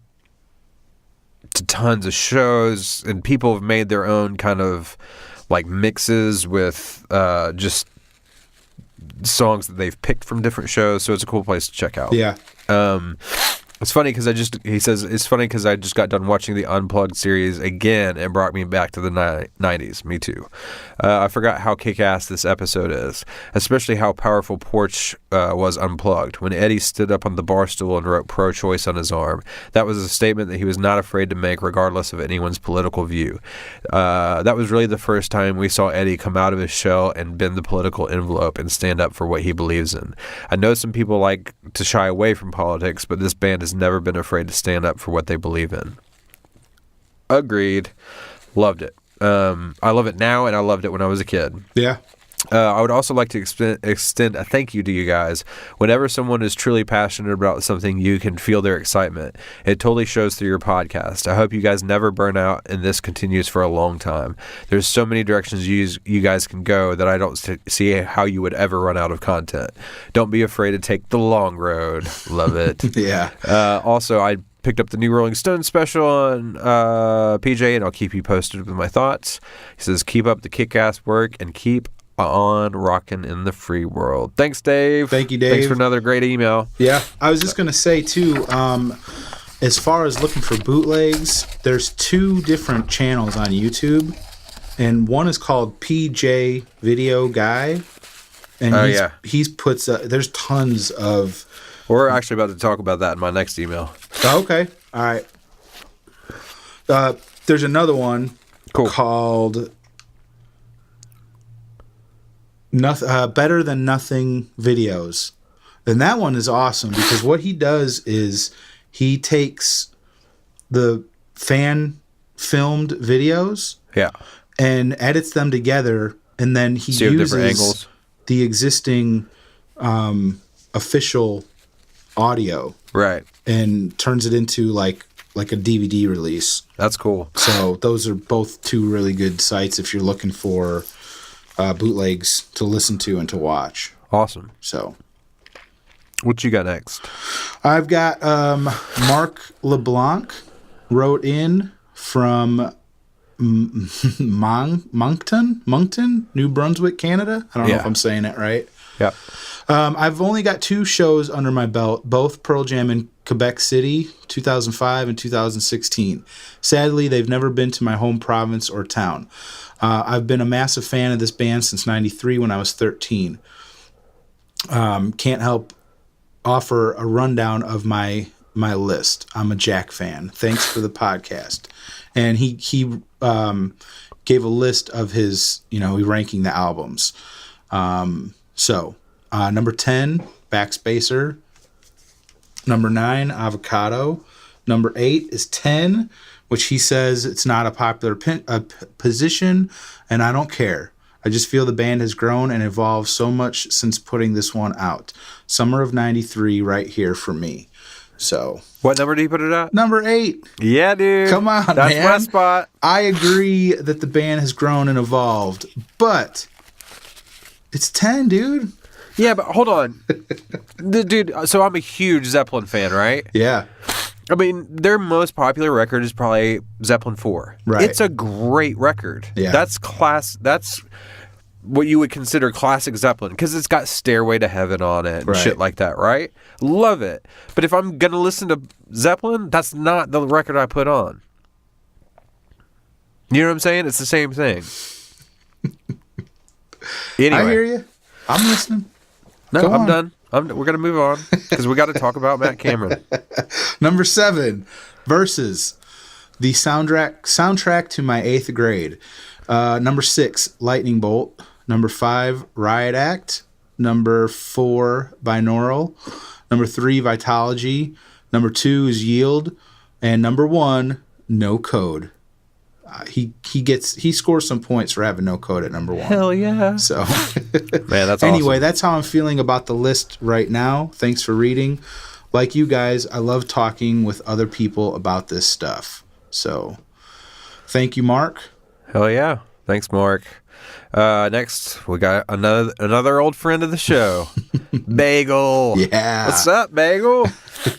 tons of shows, and people have made their own kind of like mixes with just songs that they've picked from different shows. So it's a cool place to check out. Yeah. It's funny because he says it's funny because I just got done watching the Unplugged series again and brought me back to the 90s. Me too. I forgot how kick-ass this episode is, especially how powerful Porch was unplugged. When Eddie stood up on the bar stool and wrote pro-choice on his arm, that was a statement that he was not afraid to make regardless of anyone's political view. That was really the first time we saw Eddie come out of his shell and bend the political envelope and stand up for what he believes in. I know some people like to shy away from politics, but this band has never been afraid to stand up for what they believe in. Agreed. Loved it. I love it now, and I loved it when I was a kid. Yeah. I would also like to extend a thank you to you guys. Whenever someone is truly passionate about something, you can feel their excitement. It totally shows through your podcast. I hope you guys never burn out and this continues for a long time. There's so many directions you guys can go that I don't see how you would ever run out of content. Don't be afraid to take the long road. Love it. Yeah. Also, I picked up the new Rolling Stones special on PJ, and I'll keep you posted with my thoughts. He says, keep up the kick-ass work and keep on rocking in the free world. Thanks, Dave. Thank you, Dave. Thanks for another great email. Yeah. I was just going to say, too, as far as looking for bootlegs, there's 2 different channels on YouTube, and one is called PJ Video Guy, And Oh, yeah. he's puts there's tons of. We're actually about to talk about that in my next email. Oh, okay, all right. There's another one Cool. called Better Than Nothing Videos. And that one is awesome because what he does is he takes the fan filmed videos Yeah. and edits them together, and then he So you have different uses angles. the existing official audio Right. and turns it into like a DVD release. That's cool. So those are both two really good sites if you're looking for bootlegs to listen to and to watch. Awesome. So What you got next? I've got Mark LeBlanc wrote in from Moncton, New Brunswick, Canada. I don't know if Yeah. I'm saying it right. Yeah. I've only got 2 shows under my belt, both Pearl Jam in Quebec City, 2005 and 2016. Sadly, they've never been to my home province or town. I've been a massive fan of this band since '93 when I was 13. Can't help offer a rundown of my list. I'm a Jack fan. Thanks for the podcast. And he gave a list of his, ranking the albums. So number 10, Backspacer. Number 9, Avocado. Number 8 is 10, which he says it's not a popular position, and I don't care. I just feel the band has grown and evolved so much since putting this one out. Summer of '93 right here for me. So, What number do you put it at? number 8. Yeah, dude. Come on, That's man. my spot. I agree that the band has grown and evolved, but it's 10, dude. Yeah, but hold on. Dude, so I'm a huge Zeppelin fan, right? Yeah. I mean, their most popular record is probably Zeppelin 4. Right. It's a great record. Yeah. That's what you would consider classic Zeppelin because it's got Stairway to Heaven on it and Right. shit like that, right? Love it. But if I'm going to listen to Zeppelin, that's not the record I put on. You know what I'm saying? It's the same thing. Anyway. I hear you. I'm listening. No, Go I'm on. done. We're going to move on because we got to talk about Matt Cameron. Number 7, Versus, the soundtrack to my 8th grade. Number 6, Lightning Bolt. Number 5, Riot Act. Number 4, Binaural. Number 3, Vitalogy. Number 2 is Yield. And number 1, No Code. He scores some points for having No Code at number 1. Hell yeah. So Man, that's anyway, awesome. that's how I'm feeling about the list right now. Thanks for reading. Like you guys, I love talking with other people about this stuff. So thank you, Mark. Hell yeah. Thanks, Mark. Next, we got another old friend of the show, Bagel. Yeah. What's up, Bagel?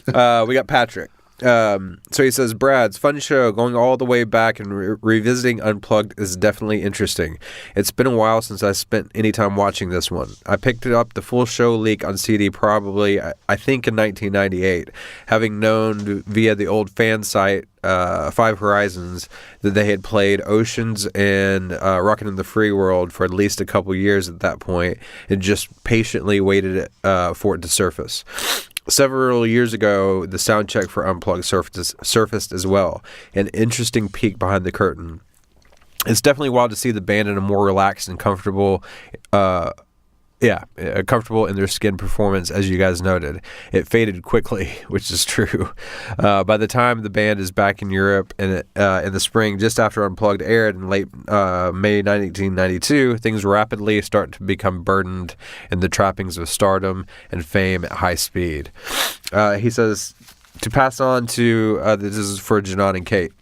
We got Patrick. So he says, Brad's fun show, going all the way back and revisiting Unplugged is definitely interesting. It's been a while since I spent any time watching this one. I picked it up the full show leak on CD probably, I think in 1998, having known via the old fan site, Five Horizons, that they had played Oceans and Rockin' in the Free World for at least a couple years at that point and just patiently waited for it to surface. Several years ago, the sound check for Unplugged surfaced as well. An interesting peek behind the curtain. It's definitely wild to see the band in a more relaxed and comfortable, comfortable in their skin performance, as you guys noted. It faded quickly, which is true. By the time the band is back in Europe in the spring, just after Unplugged aired in late May 1992, things rapidly start to become burdened in the trappings of stardom and fame at high speed. He says, to pass on to, this is for Janon and Kate.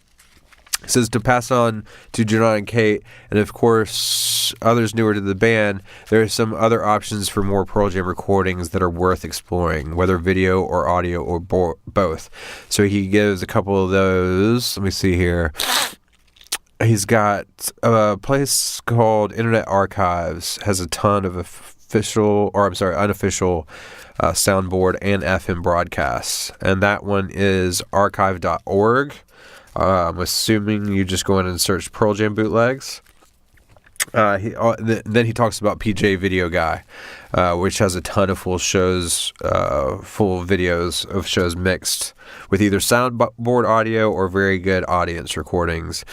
It says to pass on to Janon and Kate, and of course others newer to the band, there are some other options for more Pearl Jam recordings that are worth exploring, whether video or audio or both. So he gives a couple of those. Let me see here. He's got a place called Internet Archives, has a ton of unofficial soundboard and FM broadcasts, and that one is archive.org. I'm assuming you just go in and search Pearl Jam bootlegs. Then he talks about PJ Video Guy, which has a ton of full videos of shows mixed with either soundboard audio or very good audience recordings.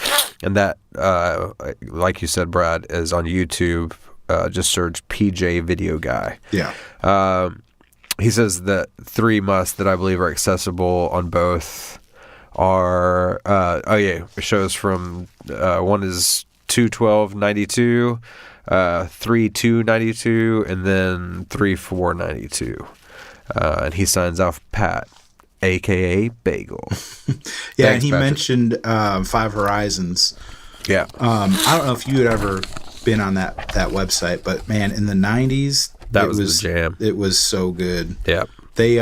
And that, like you said, Brad, is on YouTube. Just search PJ Video Guy. Yeah. He says that 3 musts that I believe are accessible on both are, shows from, one is 2/12/92, 3/2/92, and then 3/4/92. And he signs off Pat, a.k.a. Bagel. Yeah, Thanks, and he Patrick. mentioned Five Horizons. Yeah. I don't know if you had ever been on that website, but man, in the 90s, That was the jam. It was so good. Yeah. They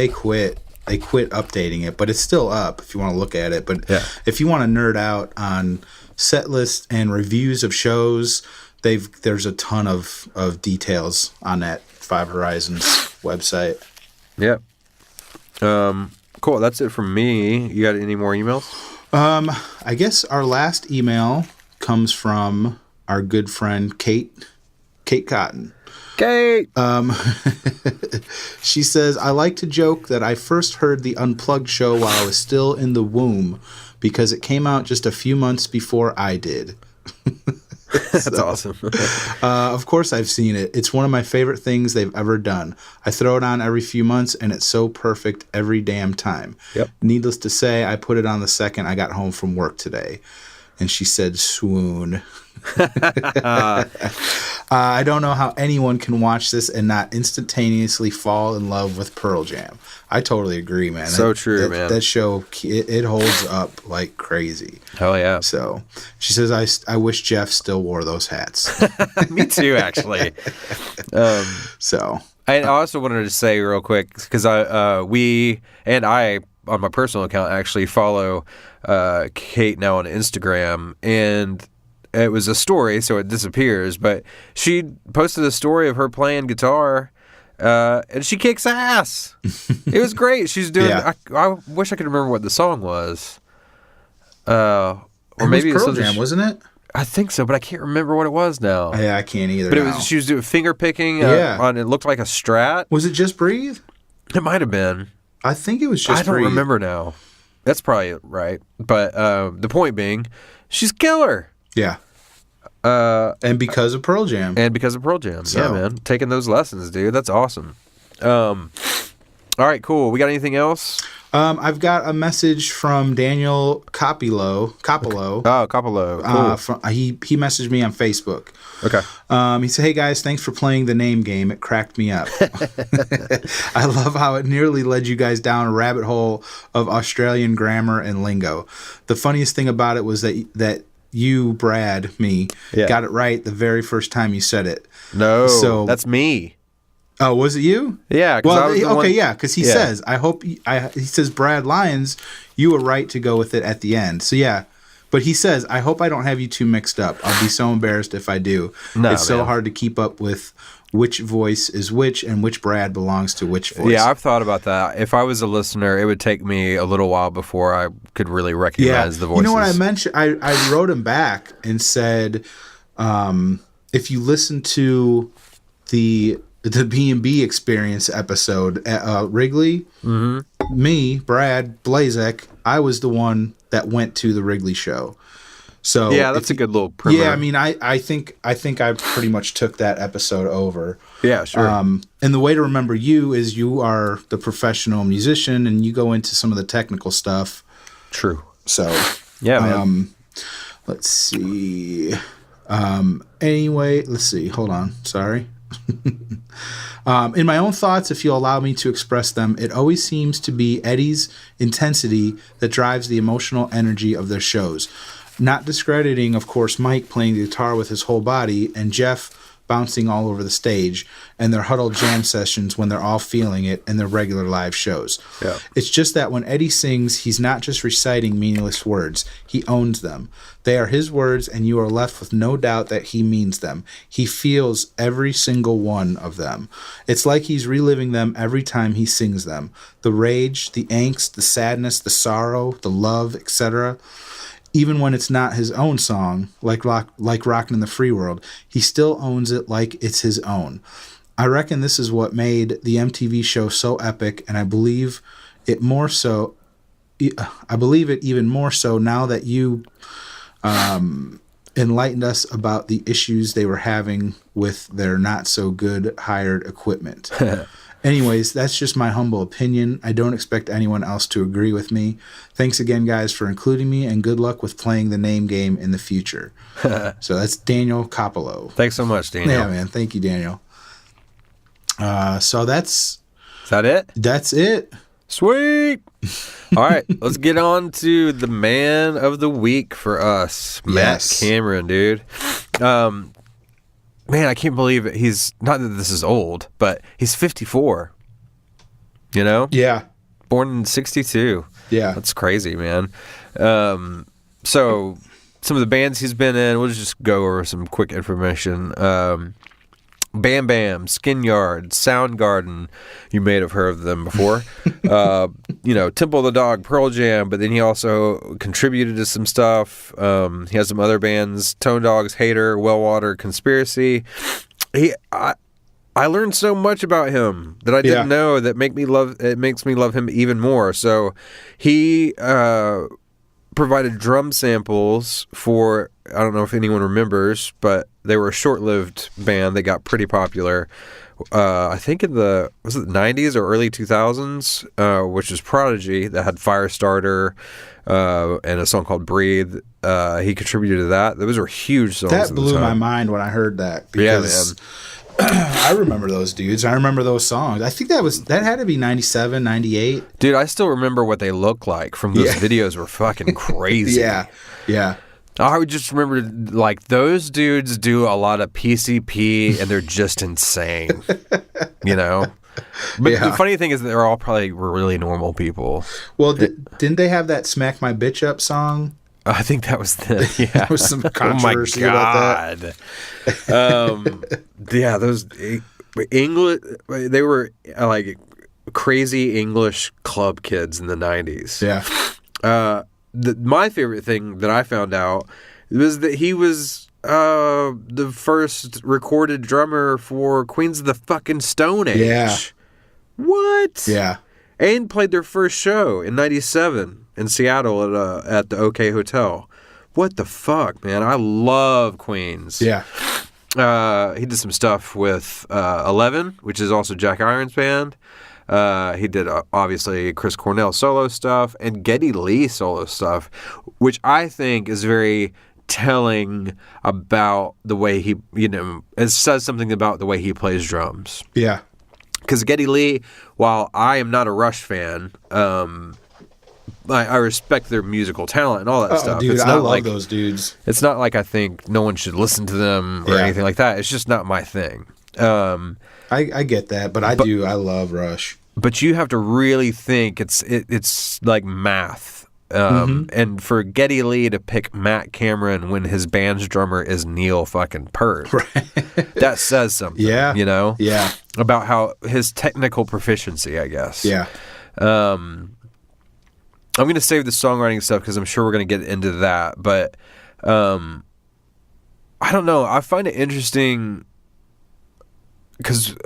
quit. They quit updating it, but it's still up if you want to look at it. But Yeah. if you want to nerd out on set lists and reviews of shows, there's a ton of details on that Five Horizons website. Yep. Cool. That's it from me. You got any more emails? I guess our last email comes from our good friend Kate Cotton. Kate. She says, I like to joke that I first heard the Unplugged show while I was still in the womb because it came out just a few months before I did. That's awesome. Of course I've seen it. It's one of my favorite things they've ever done. I throw it on every few months and it's so perfect every damn time. Yep. Needless to say, I put it on the second I got home from work today. And she said, swoon. I don't know how anyone can watch this and not instantaneously fall in love with Pearl Jam. I totally agree, man. So true, man. That show, it holds up like crazy. Hell yeah. So she says, I wish Jeff still wore those hats. Me too, actually. So I also wanted to say real quick, because we and I, on my personal account, actually follow Kate now on Instagram, and it was a story, so it disappears, but she posted a story of her playing guitar, and she kicks ass. It was great. She's doing, Yeah. I wish I could remember what the song was. Or it maybe was Pearl something Jam, wasn't it? I think so, but I can't remember what it was now. Yeah, I can't either. But it now. was, she was doing finger picking Yeah. on, it looked like a Strat. Was it Just Breathe? It might have been. I think it was Just I don't Breathe. remember now. That's probably right. But the point being, she's killer. Yeah. And because of Pearl Jam. And because of Pearl Jam. So. Yeah, man. Taking those lessons, dude. That's awesome. All right, cool. We got anything else? I've got a message from Daniel Coppola. Oh, Capello. Cool. He messaged me on Facebook. Okay. He said, "Hey guys, thanks for playing the name game. It cracked me up. I love how it nearly led you guys down a rabbit hole of Australian grammar and lingo. The funniest thing about it was that you, Brad, Yeah. got it right the very first time you said it. No, So- that's me. Oh, was it you? Yeah. 'Cause I Well, was the okay, one- yeah, because he Yeah. says, he says, Brad Lyons, you were right to go with it at the end. So, yeah. But he says, I hope I don't have you two mixed up. I'll be so embarrassed if I do. No, it's so man. hard to keep up with which voice is which and which Brad belongs to which voice. Yeah, I've thought about that. If I was a listener, it would take me a little while before I could really recognize the voices. You know what I mentioned? I wrote him back and said, if you listen to the B&B Experience episode at Wrigley, me, Brad Blazek, I was the one that went to the Wrigley show. So Yeah, that's a good little primer. yeah. I mean, I think I pretty much took that episode over. Yeah, sure. And the way to remember you is you are the professional musician, and you go into some of the technical stuff. True. So Yeah, man. let's see. Anyway, let's see. Hold on. Sorry. In my own thoughts, if you'll allow me to express them, it always seems to be Eddie's intensity that drives the emotional energy of their shows. Not discrediting, of course, Mike playing the guitar with his whole body and Jeff bouncing all over the stage and their huddled jam sessions when they're all feeling it in their regular live shows. Yeah. It's just that when Eddie sings, he's not just reciting meaningless words. He owns them. They are his words, and you are left with no doubt that he means them. He feels every single one of them. It's like he's reliving them every time he sings them. The rage, the angst, the sadness, the sorrow, the love, etc. even when it's not his own song, like Rockin' in the Free World, he still owns it like it's his own. I reckon this is what made the MTV show so epic, and I believe it even more so now that you enlightened us about the issues they were having with their not so good hired equipment. Anyways, that's just my humble opinion. I don't expect anyone else to agree with me. Thanks again, guys, for including me, and good luck with playing the name game in the future. So that's Daniel Coppola. Thanks so much, Daniel. Yeah, man. Thank you, Daniel. So Is that it? that's it. Sweet. All right, let's get on to the man of the week for us, Yes. Matt Cameron, dude. Man, I can't believe it. He's not that this is old, but he's 54. You know, Yeah. born in 62. Yeah. That's crazy, man. So some of the bands he's been in, we'll just go over some quick information. Bam Bam, Skin Yard, Soundgarden. You may have heard of them before. Temple of the Dog, Pearl Jam, but then he also contributed to some stuff. He has some other bands, Tone Dogs, Hater, Wellwater, Conspiracy. I learned so much about him that I didn't know that makes me love him even more. So he provided drum samples for, I don't know if anyone remembers, but they were a short-lived band. They got pretty popular. I think in the 90s or early 2000s, which was Prodigy, that had Firestarter and a song called Breathe. He contributed to that. Those were huge songs. That blew my mind when I heard that. Because I remember those dudes. I remember those songs. I think that had to be 97, 98. Dude, I still remember what they look like from those videos. Were fucking crazy. Yeah. I would just remember, like, those dudes do a lot of PCP and they're just insane, you know? But the funny thing is that they're all probably really normal people. Well, didn't they have that Smack My Bitch Up song? I think that was the, yeah. There was some controversy about that. Yeah, those English, they were like crazy English club kids in the 90s. Yeah. My favorite thing that I found out was that he was the first recorded drummer for Queens of the fucking Stone Age. Yeah. What? Yeah. And played their first show in '97 in Seattle at the OK Hotel. What the fuck, man? I love Queens. Yeah. He did some stuff with 11, which is also Jack Irons' band. He did obviously Chris Cornell solo stuff and Geddy Lee solo stuff, which I think is very telling about the way he, it says something about the way he plays drums. Yeah. Because Geddy Lee, while I am not a Rush fan, I respect their musical talent and all that stuff. Dude, it's I not love those dudes. It's not like I think no one should listen to them or anything like that. It's just not my thing. I get that, but I love Rush. But you have to really think it's like math. And for Geddy Lee to pick Matt Cameron when his band's drummer is Neil fucking Peart, that says something. Yeah. Yeah. About how his technical proficiency, I guess. Yeah. I'm going to save the songwriting stuff because I'm sure we're going to get into that. But I don't know. I find it interesting because,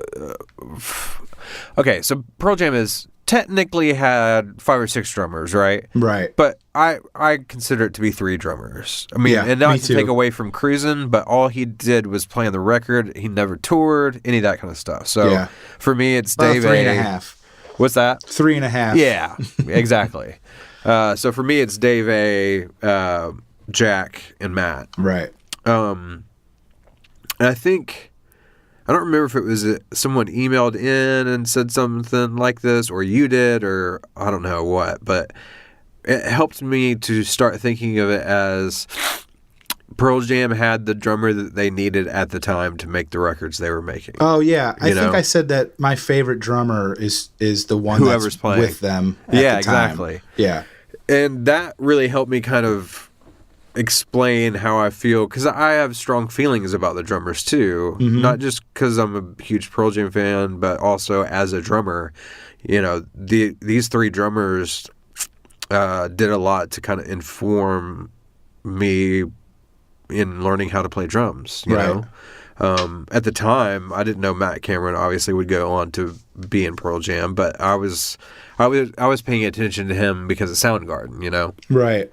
okay, so Pearl Jam is technically had 5 or 6 drummers, right? Right. But I consider it to be 3 drummers. I mean, and not to take away from Cruisin', but all he did was play on the record. He never toured, any of that kind of stuff. So for me, it's Dave 3.5. What's that? 3.5. Yeah, exactly. So for me, it's Dave A, Jack, and Matt. Right. And I think, I don't remember if it was someone emailed in and said something like this, or you did, or I don't know what, but it helped me to start thinking of it as Pearl Jam had the drummer that they needed at the time to make the records they were making. Oh yeah, I think I said that my favorite drummer is the one whoever's that's playing with them. At the time. Exactly. Yeah, and that really helped me kind of explain how I feel, because I have strong feelings about the drummers too, not just because I'm a huge Pearl Jam fan, but also as a drummer. These 3 drummers did a lot to kind of inform me in learning how to play drums, you Right. know? At the time, I didn't know Matt Cameron obviously would go on to be in Pearl Jam, but I was paying attention to him because of Soundgarden, you know? Right.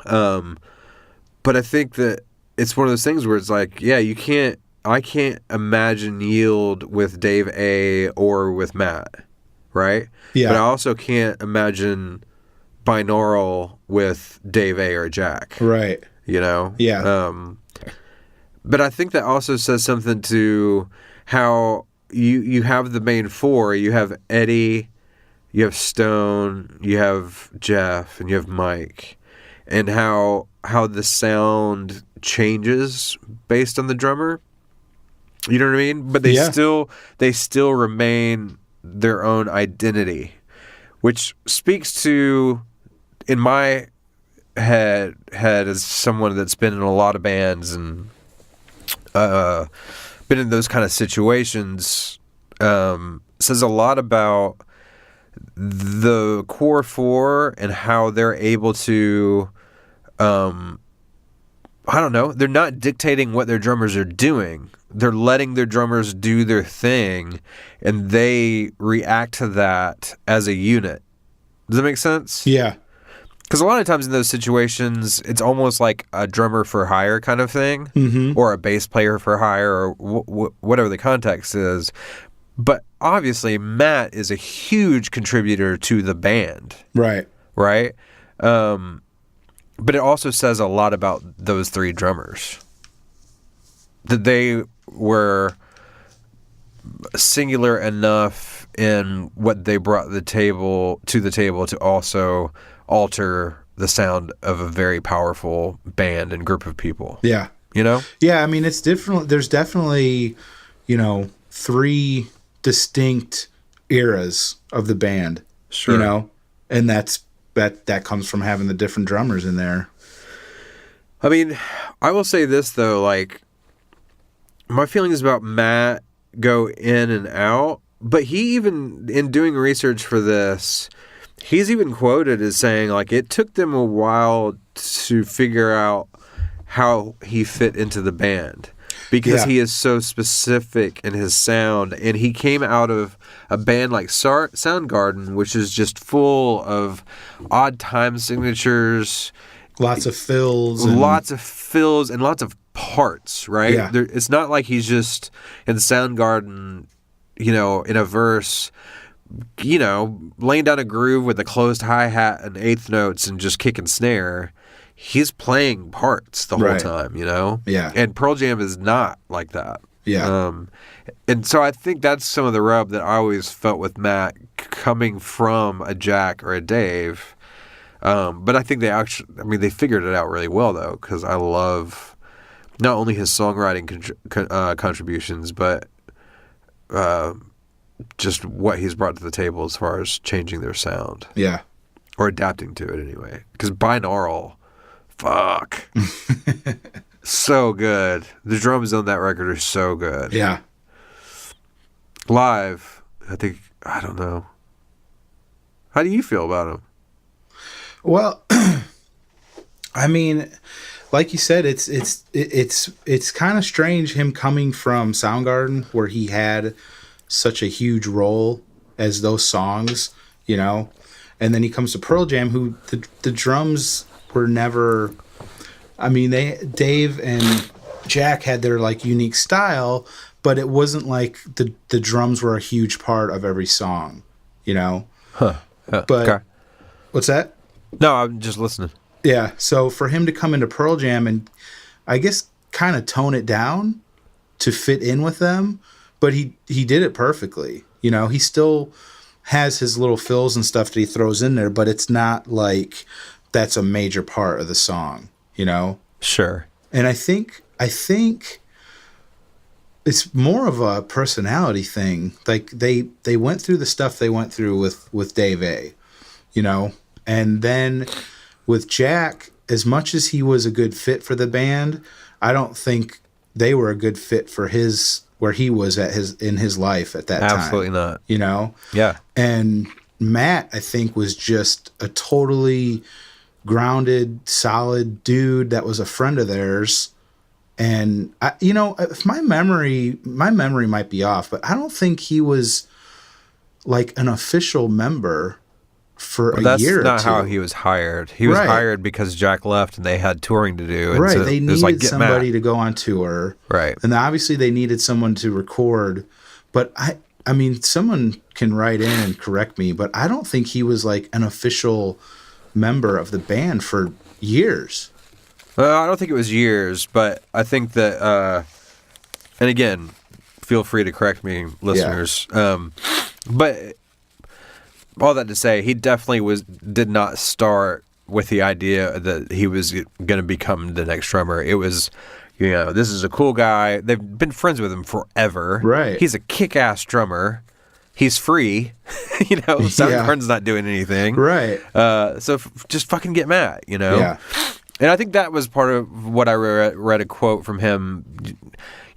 But I think that it's one of those things where it's like, yeah, I can't imagine Yield with Dave A or with Matt, right? Yeah. But I also can't imagine Binaural with Dave A or Jack, Right. you know? Yeah. But I think that also says something to how you have the main four. You have Eddie, you have Stone, you have Jeff, and you have Mike, and how the sound changes based on the drummer. You know what I mean? But they still remain their own identity, which speaks to, in my head as someone that's been in a lot of bands and been in those kind of situations, says a lot about the core four and how they're able to, I don't know, they're not dictating what their drummers are doing. They're letting their drummers do their thing, and they react to that as a unit. Does that make sense? Yeah. Because a lot of times in those situations, it's almost like a drummer for hire kind of thing, or a bass player for hire, or whatever the context is. But obviously, Matt is a huge contributor to the band, Right. right? But it also says a lot about those three drummers, that they were singular enough in what they brought to the table to also alter the sound of a very powerful band and group of people. Yeah. You know? Yeah, I mean, it's different. There's definitely, three distinct eras of the band. Sure. And that comes from having the different drummers in there. I mean, I will say this though, like, my feelings about Matt go in and out, but he even, in doing research for this, he's even quoted as saying, like, it took them a while to figure out how he fit into the band because he is so specific in his sound. And he came out of a band like Soundgarden, which is just full of odd time signatures, Lots of fills. and lots of parts, right? Yeah. It's not like he's just in Soundgarden, in a verse, laying down a groove with a closed hi-hat and eighth notes and just kick and snare. He's playing parts the whole time, Yeah. And Pearl Jam is not like that. Yeah. And so I think that's some of the rub that I always felt with Matt coming from a Jack or a Dave. But I think they figured it out really well, though, because I love not only his songwriting contributions, but just what he's brought to the table as far as changing their sound. Yeah. Or adapting to it, anyway. Because Binaural, fuck. So good. The drums on that record are so good. Yeah. Live, I don't know. How do you feel about him? Well, I mean, like you said, it's kind of strange him coming from Soundgarden, where he had such a huge role as those songs, and then he comes to Pearl Jam, who the drums were never. I mean, Dave and Jack had their unique style, but it wasn't like the drums were a huge part of every song, Huh. But Okay. What's that? No, I'm just listening. Yeah, so for him to come into Pearl Jam and I guess kind of tone it down to fit in with them, but he did it perfectly. He still has his little fills and stuff that he throws in there, but it's not like that's a major part of the song, Sure. And I think it's more of a personality thing. Like they went through the stuff they went through with Dave A, and then with Jack, as much as he was a good fit for the band, I don't think they were a good fit for where he was in his life at that time. Absolutely not. Yeah. Yeah. And Matt, I think, was just a totally grounded, solid dude that was a friend of theirs. And if my memory might be off, but I don't think he was like an official member for a year or two. That's not how he was hired. He was hired because Jack left and they had touring to do. And so they needed somebody to go on tour. Right. And obviously they needed someone to record. But I mean, someone can write in and correct me, but I don't think he was like an official member of the band for years. Well, I don't think it was years, but I think that, and again, feel free to correct me, listeners. Yeah. But all that to say, he definitely did not start with the idea that he was going to become the next drummer. It was, this is a cool guy. They've been friends with him forever. Right. He's a kick-ass drummer. He's free. Soundgarden's not doing anything. Right. So just fucking get Matt, Yeah. And I think that was part of what I read a quote from him.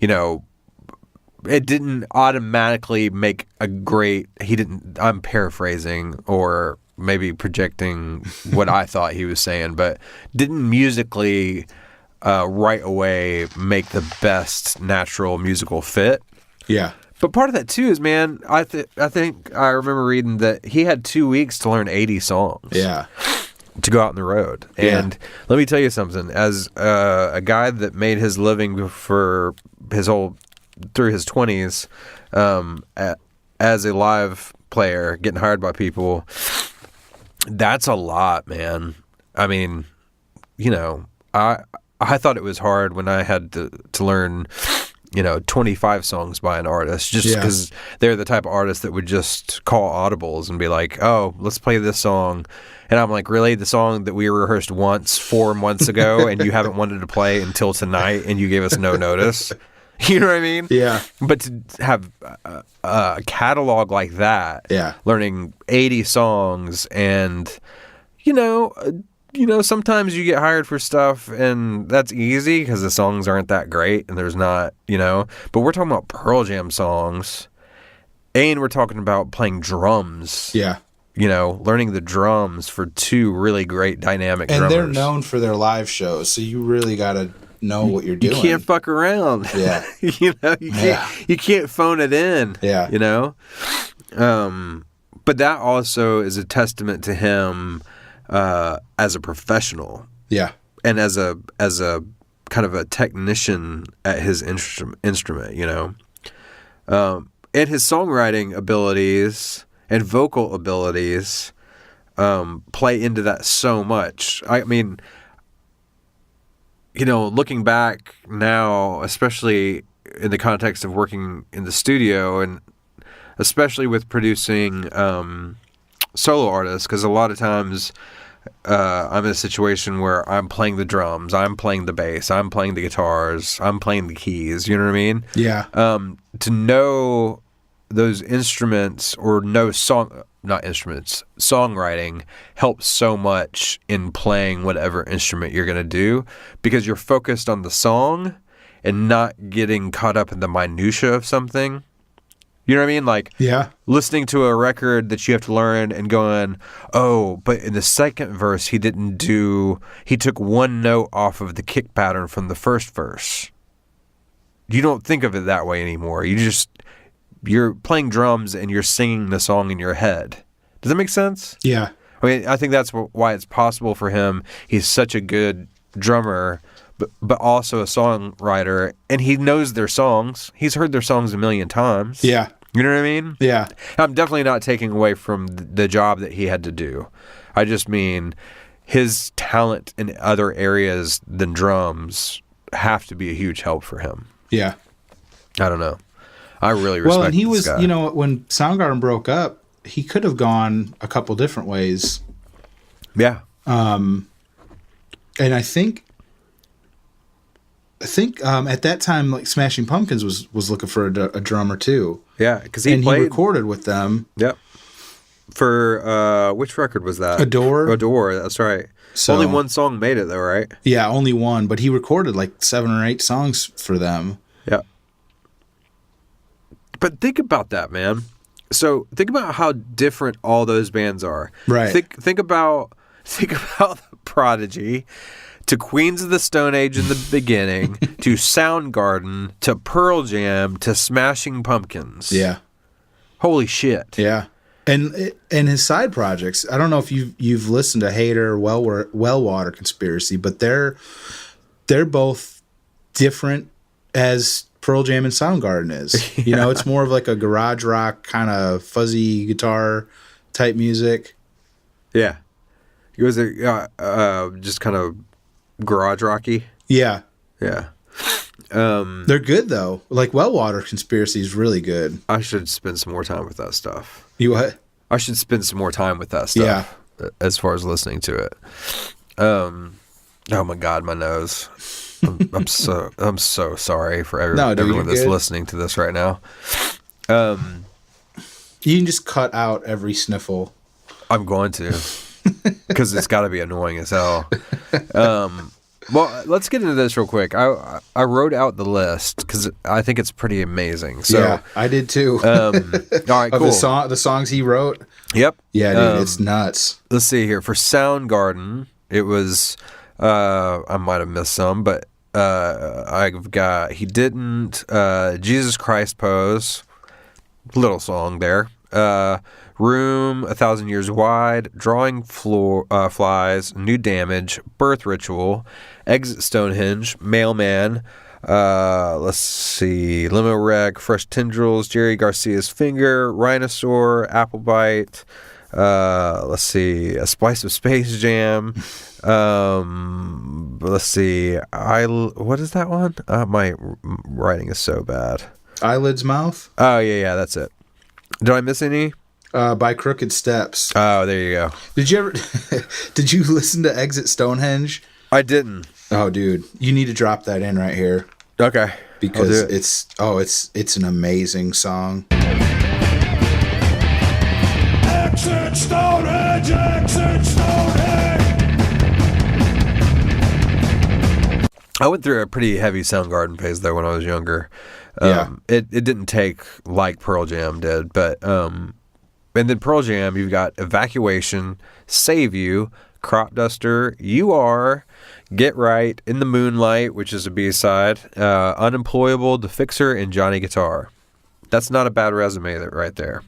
It didn't automatically make a great. He didn't. I'm paraphrasing or maybe projecting what I thought he was saying, but didn't musically right away make the best natural musical fit. Yeah. But part of that too is, man, I think I remember reading that he had 2 weeks to learn 80 songs. Yeah. To go out on the road. And let me tell you something. As a guy that made his living for through his 20s as a live player, getting hired by people, that's a lot, man. I mean, I thought it was hard when I had to learn 25 songs by an artist just because they're the type of artist that would just call audibles and be like, oh, let's play this song. And I'm like, really? The song that we rehearsed once 4 months ago and you haven't wanted to play until tonight and you gave us no notice? You know what I mean? Yeah. But to have a catalog like that, learning 80 songs and, sometimes you get hired for stuff and that's easy because the songs aren't that great and there's not, but we're talking about Pearl Jam songs and we're talking about playing drums. Yeah. Learning the drums for 2 really great dynamic drummers. And they're known for their live shows, so you really got to know what you're doing. You can't fuck around. Yeah. You can't phone it in. Yeah. But that also is a testament to him as a professional. Yeah. And as a kind of a technician at his instrument, and his songwriting abilities and vocal abilities play into that so much. I mean, looking back now, especially in the context of working in the studio and especially with producing solo artists, because a lot of times I'm in a situation where I'm playing the drums, I'm playing the bass, I'm playing the guitars, I'm playing the keys, you know what I mean? Yeah. To know those instruments or know songwriting helps so much in playing whatever instrument you're going to do because you're focused on the song and not getting caught up in the minutia of something. You know what I mean? Like listening to a record that you have to learn and going, oh, but in the second verse, he took one note off of the kick pattern from the first verse. You don't think of it that way anymore. You're playing drums and you're singing the song in your head. Does that make sense? Yeah. I mean, I think that's why it's possible for him. He's such a good drummer, but also a songwriter, and he knows their songs. He's heard their songs a million times. Yeah. You know what I mean? Yeah. I'm definitely not taking away from the job that he had to do. I just mean his talent in other areas than drums have to be a huge help for him. Yeah. I don't know. I really respect and he this was, guy. when Soundgarden broke up, he could have gone a couple different ways. Yeah. And I think at that time, like Smashing Pumpkins was looking for a drummer too. Yeah, because he recorded with them. Yep. For which record was that? Adore. That's right. So, only one song made it though, right? Yeah, only one. But he recorded like 7 or 8 songs for them. Yeah. But think about that, man. So think about how different all those bands are. Right. Think about think about Prodigy to Queens of the Stone Age in the beginning to Soundgarden to Pearl Jam to Smashing Pumpkins. Yeah. Holy shit. Yeah. And his side projects, I don't know if you've listened to Hater or Wellwater Conspiracy, but they're both different as Pearl Jam and Soundgarden is. You know, it's more of like a garage rock kind of fuzzy guitar type music. Yeah. It was just kind of garage rocky. Yeah. Yeah. They're good though. Like Wellwater Conspiracy is really good. I should spend some more time with that stuff. You what? I should spend some more time with that stuff. Yeah. As far as listening to it. Oh my God, my nose. I'm so sorry for everyone that's listening to this right now. You can just cut out every sniffle. I'm going to, because it's got to be annoying as hell. Well, let's get into this real quick. I wrote out the list because I think it's pretty amazing. So, yeah, I did too. All right, cool. The songs he wrote. Yep. Yeah, dude, it's nuts. Let's see here. For Soundgarden, it was, I might have missed some, but I've got He Didn't, Jesus Christ Pose, little song there. Room, 1,000 Years Wide, Drawing Flies, New Damage, Birth Ritual, Exit Stonehenge, Mailman, let's see, Limo Wreck, Fresh Tendrils, Jerry Garcia's Finger, Rhinosaur, Applebite, let's see, A Splice of Space Jam, let's see, what is that one? My writing is so bad. Eyelids Mouth? Oh, yeah, that's it. Did I miss any? By Crooked Steps. Oh, there you go. Did you listen to Exit Stonehenge? I didn't. Oh, dude, you need to drop that in right here. Okay. Because it's an amazing song. Exit Stonehenge, Exit Stonehenge. I went through a pretty heavy Soundgarden phase though when I was younger. Yeah. It didn't take like Pearl Jam did, but and then Pearl Jam, you've got Evacuation, Save You, Crop Duster, You Are, Get Right, In the Moonlight, which is a B-side, Unemployable, The Fixer, and Johnny Guitar. That's not a bad resume right there.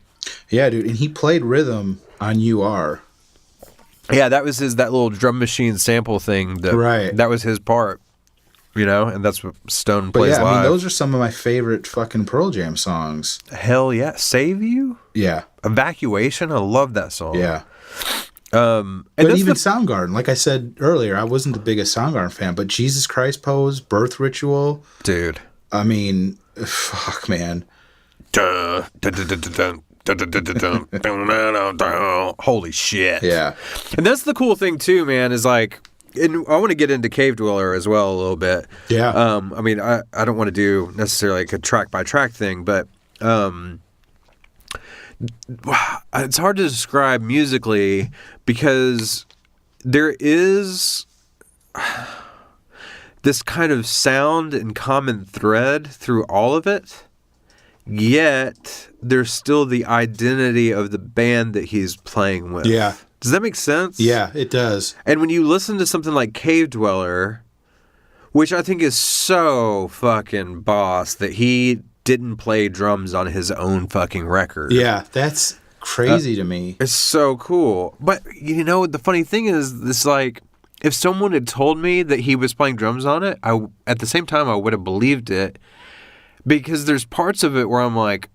Yeah, dude, and he played rhythm on You Are. Yeah, that was that little drum machine sample thing. Right. That was his part, you know, and that's what Stone plays live. I mean, those are some of my favorite fucking Pearl Jam songs. Hell yeah. Save You? Yeah. Evacuation? I love that song. Yeah. And but even Soundgarden, like I said earlier, I wasn't the biggest Soundgarden fan, but Jesus Christ Pose, Birth Ritual. Dude. I mean, fuck, man. Holy shit. Yeah. And that's the cool thing too, man, is like, and I want to get into Cave Dweller as well a little bit. Yeah. I mean, I don't want to do necessarily like a track by track thing, but it's hard to describe musically because there is this kind of sound and common thread through all of it, yet there's still the identity of the band that he's playing with. Yeah. Does that make sense? Yeah, it does. And when you listen to something like Cave Dweller, which I think is so fucking boss that he didn't play drums on his own fucking record. Yeah, that's crazy to me. It's so cool. But, you know, the funny thing is, it's like, if someone had told me that he was playing drums on it, at the same time, I would have believed it. Because there's parts of it where I'm like,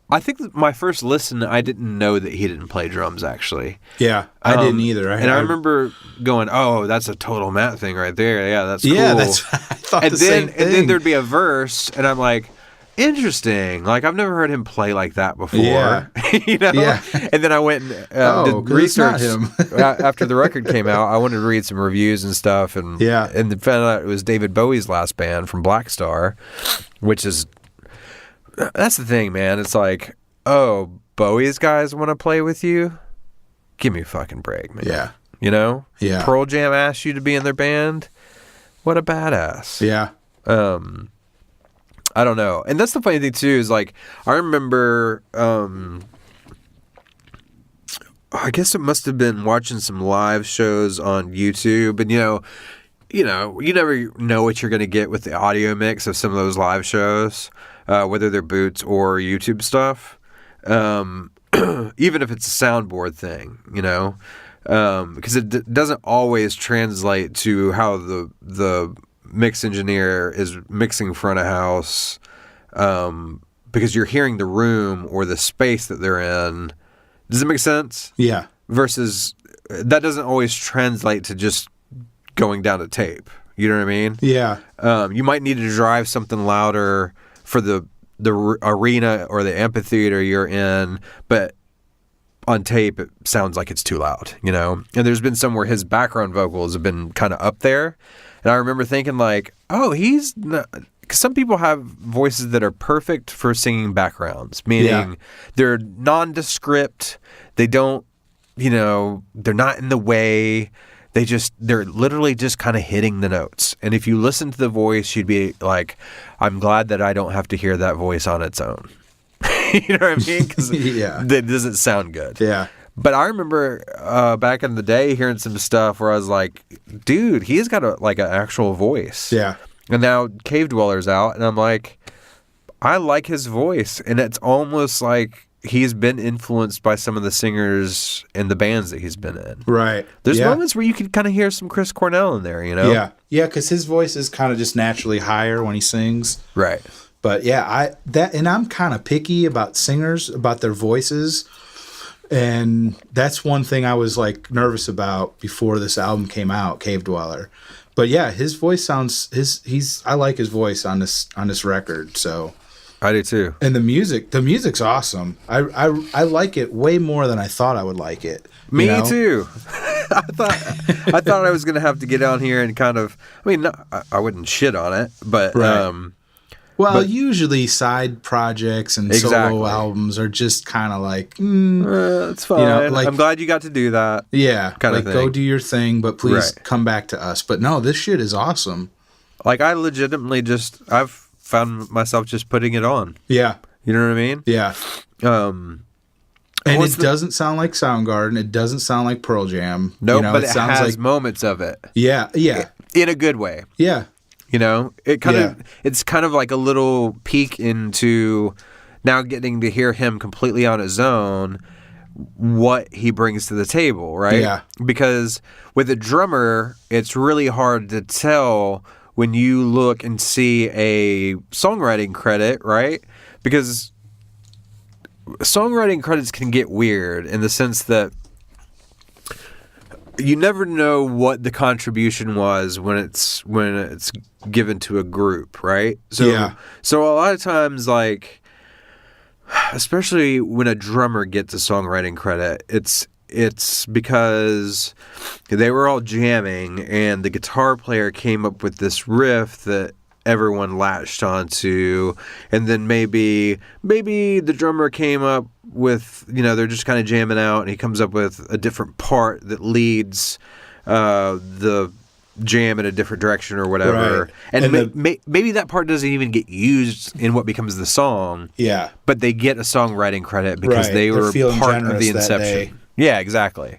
I think my first listen, I didn't know that he didn't play drums, actually. Yeah, I didn't either. I remember going, oh, that's a total Matt thing right there. Yeah, that's cool. Yeah, I thought the same thing. And then there'd be a verse, and I'm like, interesting. Like, I've never heard him play like that before. Yeah. You know? Yeah. And then I went and did research. After the record came out, I wanted to read some reviews and stuff. And then found out it was David Bowie's last band from Black Star, which is, that's the thing, man. It's like, oh, Bowie's guys want to play with you? Give me a fucking break, man. Yeah. You know? Yeah. Pearl Jam asked you to be in their band? What a badass. Yeah. I don't know. And that's the funny thing, too, is like, I remember I guess it must have been watching some live shows on YouTube, and you never know what you're going to get with the audio mix of some of those live shows, whether they're Boots or YouTube stuff. Even if it's a soundboard thing, because it doesn't always translate to how the mix engineer is mixing front of house, because you're hearing the room or the space that they're in. Does it make sense? Yeah. Versus that doesn't always translate to just going down to tape. You know what I mean? Yeah. You might need to drive something louder for the arena or the amphitheater you're in, but on tape it sounds like it's too loud, And there's been some where his background vocals have been kind of up there, and I remember thinking like, oh, he's not. Because some people have voices that are perfect for singing backgrounds, meaning they're nondescript. They don't, they're not in the way. They're literally just kind of hitting the notes. And if you listen to the voice, you'd be like, I'm glad that I don't have to hear that voice on its own. You know what I mean? Because it doesn't sound good. Yeah. But I remember back in the day hearing some stuff where I was like, dude, he's got an actual voice. Yeah. And now Cave Dweller's out, and I'm like, I like his voice. And it's almost like he's been influenced by some of the singers in the bands that he's been in. Right. There's moments where you can kind of hear some Chris Cornell in there, Yeah. Yeah, because his voice is kind of just naturally higher when he sings. Right. But yeah, I'm kind of picky about singers, about their voices. And that's one thing I was like nervous about before this album came out, Cave Dweller. But yeah, his voice sounds I like his voice on this record. So I do too. And the music's awesome. I like it way more than I thought I would like it. Me too. I thought I was gonna have to get on here and kind of. I mean, I wouldn't shit on it, but usually side projects and solo albums are just kind of like, it's fine. I'm glad you got to do that. Yeah, kind of thing. Go do your thing, but please come back to us. But no, this shit is awesome. Like I legitimately I've found myself just putting it on. Yeah, you know what I mean? Yeah. And it doesn't sound like Soundgarden. It doesn't sound like Pearl Jam. No, but it sounds has like moments of it. Yeah, yeah, in a good way. Yeah. It's kind of like a little peek into now getting to hear him completely on his own, what he brings to the table, right? Yeah. Because with a drummer, it's really hard to tell when you look and see a songwriting credit, right? Because songwriting credits can get weird in the sense that you never know what the contribution was when it's given to a group, right? So a lot of times, like, especially when a drummer gets a songwriting credit, it's because they were all jamming and the guitar player came up with this riff that everyone latched onto, and then maybe the drummer came up with, they're just kind of jamming out and he comes up with a different part that leads the jam in a different direction or whatever. Right. And maybe that part doesn't even get used in what becomes the song. Yeah. But they get a songwriting credit because they were part of the inception. Yeah, exactly.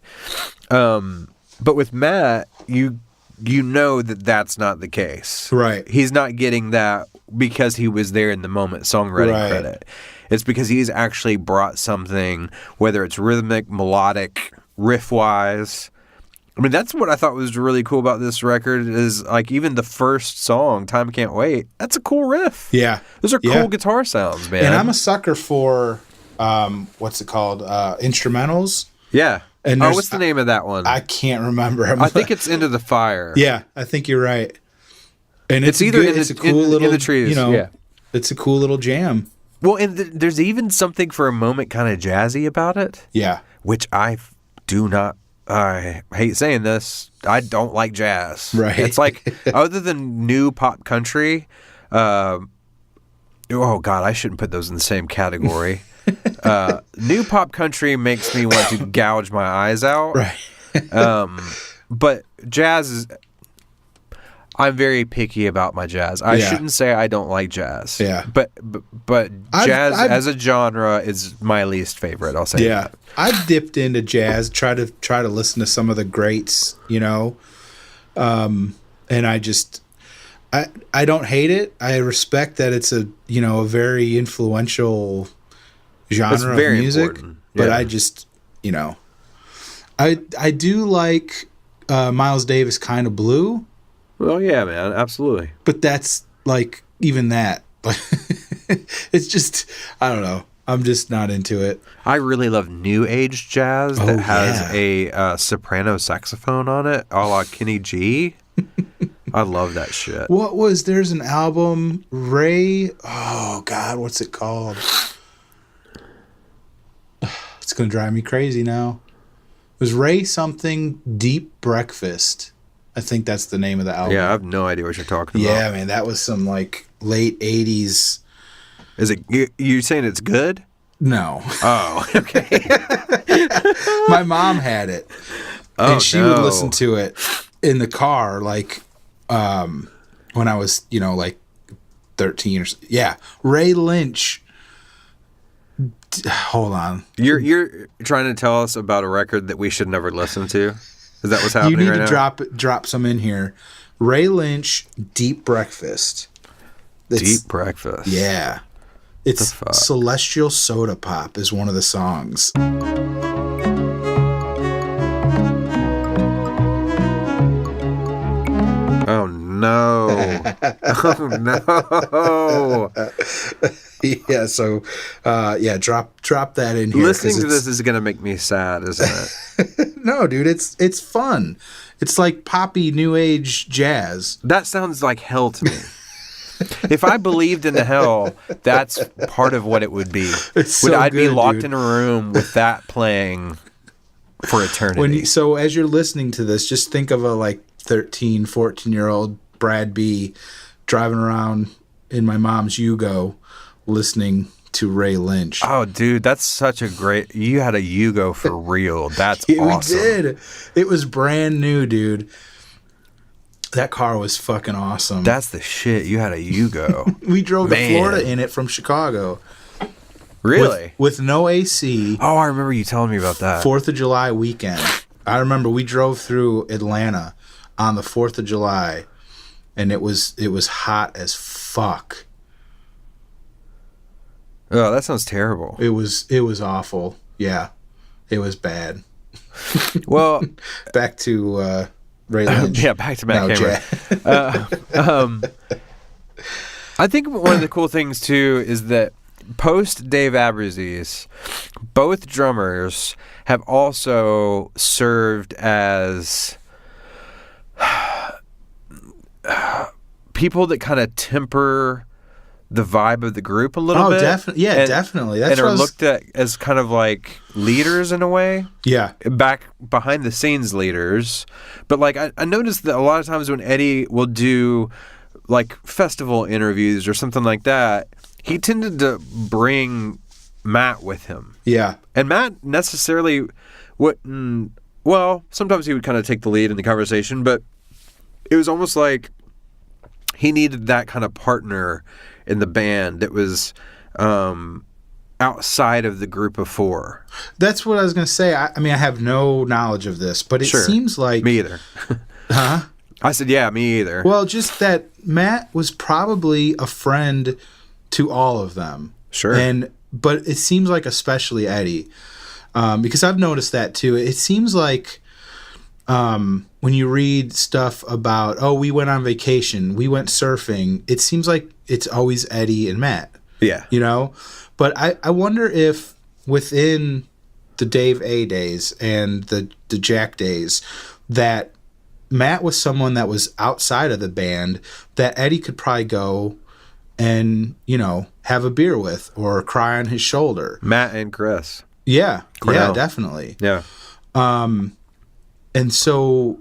But with Matt, you know that that's not the case. Right. He's not getting that because he was there in the moment songwriting credit. It's because he's actually brought something, whether it's rhythmic, melodic, riff-wise. I mean, that's what I thought was really cool about this record is, like, even the first song, Time Can't Wait, that's a cool riff. Yeah. Those are cool guitar sounds, man. And I'm a sucker for, what's it called, instrumentals. Yeah. And what's the name of that one? I can't remember. I think it's Into the Fire. Yeah, I think you're right. And it's either in the trees. It's a cool little jam. Well, and there's even something for a moment kind of jazzy about it. Yeah. Which I do not. I hate saying this. I don't like jazz. Right. It's like, other than new pop country, oh God, I shouldn't put those in the same category. New pop country makes me want to gouge my eyes out. Right. But jazz is, I'm very picky about my jazz. I Yeah. shouldn't say I don't like jazz. Yeah. But jazz I've- as a genre is my least favorite. I'll say. Yeah, that. I've dipped into jazz, try to listen to some of the greats, and I don't hate it. I respect that it's a very influential genre of very music, important. but Yeah. I just I do like Miles Davis Kind of Blue, Well, yeah, man, absolutely. but that's like even that. It's just I don't know. I'm just not into it. I really love new age jazz that Oh, has a soprano saxophone on it, a la Kenny G. I love that shit. There's an album, Ray, oh God, what's it called? It's going to drive me crazy now. It was Ray something Deep Breakfast. I think that's the name of the album. Yeah, I have no idea what you're talking about. Yeah, man, that was some like late 80s. Is it you saying it's good? No. Oh, okay. My mom had it. Oh, and she would no. listen to it in the car like when I was, like 13 or so. Yeah, Ray Lynch. Hold on. You're trying to tell us about a record that we should never listen to? Is that what's happening You need right to now? drop some in here. Ray Lynch, Deep Breakfast. It's- Deep Breakfast. Yeah. It's fuck? Celestial Soda Pop is one of the songs. Oh no. Oh no. Yeah, so drop that in here. 'cause Listening to it's- this is gonna make me sad, isn't it? No, dude, it's fun. It's like poppy new age jazz. That sounds like hell to me. If I believed in the hell, that's part of what it would be. It's Would so I'd be good, locked dude. in a room with that playing for eternity? So as you're listening to this, just think of a like 13, 14-year-old Brad B driving around in my mom's Yugo listening to Ray Lynch. Oh, dude, that's such a great. You had a Yugo for real. That's Yeah, awesome. we did. It was brand new, dude. That car was fucking awesome. That's the shit. You had a Yugo. We drove Man. to Florida in it from Chicago. Really? With no AC. Oh, I remember you telling me about that. 4th of July weekend. I remember we drove through Atlanta on the 4th of July, and it was hot as fuck. Oh, that sounds terrible. It was awful. Yeah, it was bad. Well, Back to Ray Lynch. yeah, back to Matt No, Cameron. I think one of the cool things too is that post Dave Abbruzzese, both drummers have also served as people that kind of temper the vibe of the group a little bit. Definitely. Yeah, definitely. That's and what are I was- looked at as kind of like leaders in a way. Yeah. Back behind the scenes leaders. But like I noticed that a lot of times when Eddie will do like festival interviews or something like that, he tended to bring Matt with him. Yeah. And Matt necessarily wouldn't, well, sometimes he would kind of take the lead in the conversation, but it was almost like he needed that kind of partner in the band that was outside of the group of four. That's what I was going to say. I mean, I have no knowledge of this, but it Sure. seems like... Me either. Huh? I said, yeah, me either. Well, just that Matt was probably a friend to all of them. Sure. But it seems like especially Eddie, because I've noticed that too. It seems like when you read stuff about, oh, we went on vacation, we went surfing, it seems like it's always Eddie and Matt. yeah. You know? But I wonder if within the Dave A days and the Jack days that Matt was someone that was outside of the band that Eddie could probably go and, have a beer with or cry on his shoulder. Matt and Chris. Yeah. Cornell. Yeah, definitely. Yeah. And so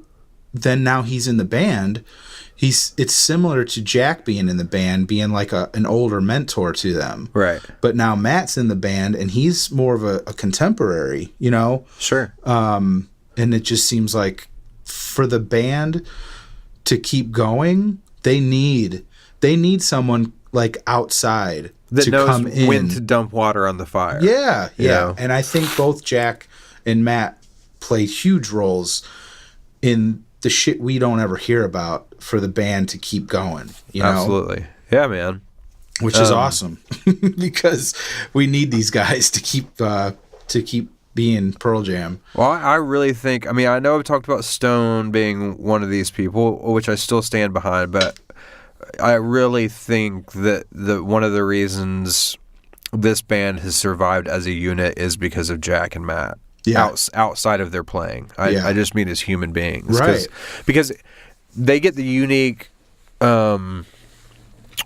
then now he's in the band. It's similar to Jack being in the band, being like an older mentor to them. Right. But now Matt's in the band and he's more of a contemporary, Sure. and it just seems like for the band to keep going, they need someone like outside that to knows come in. when to dump water on the fire. Yeah. You know? And I think both Jack and Matt play huge roles in the shit we don't ever hear about for the band to keep going. You know? Absolutely. Yeah, man. Which is awesome because we need these guys to keep being Pearl Jam. Well, I really think, I mean, I know I've talked about Stone being one of these people, which I still stand behind, but I really think that one of the reasons this band has survived as a unit is because of Jack and Matt. Yeah. Outside of their playing. I just mean as human beings. Right. Because they get the unique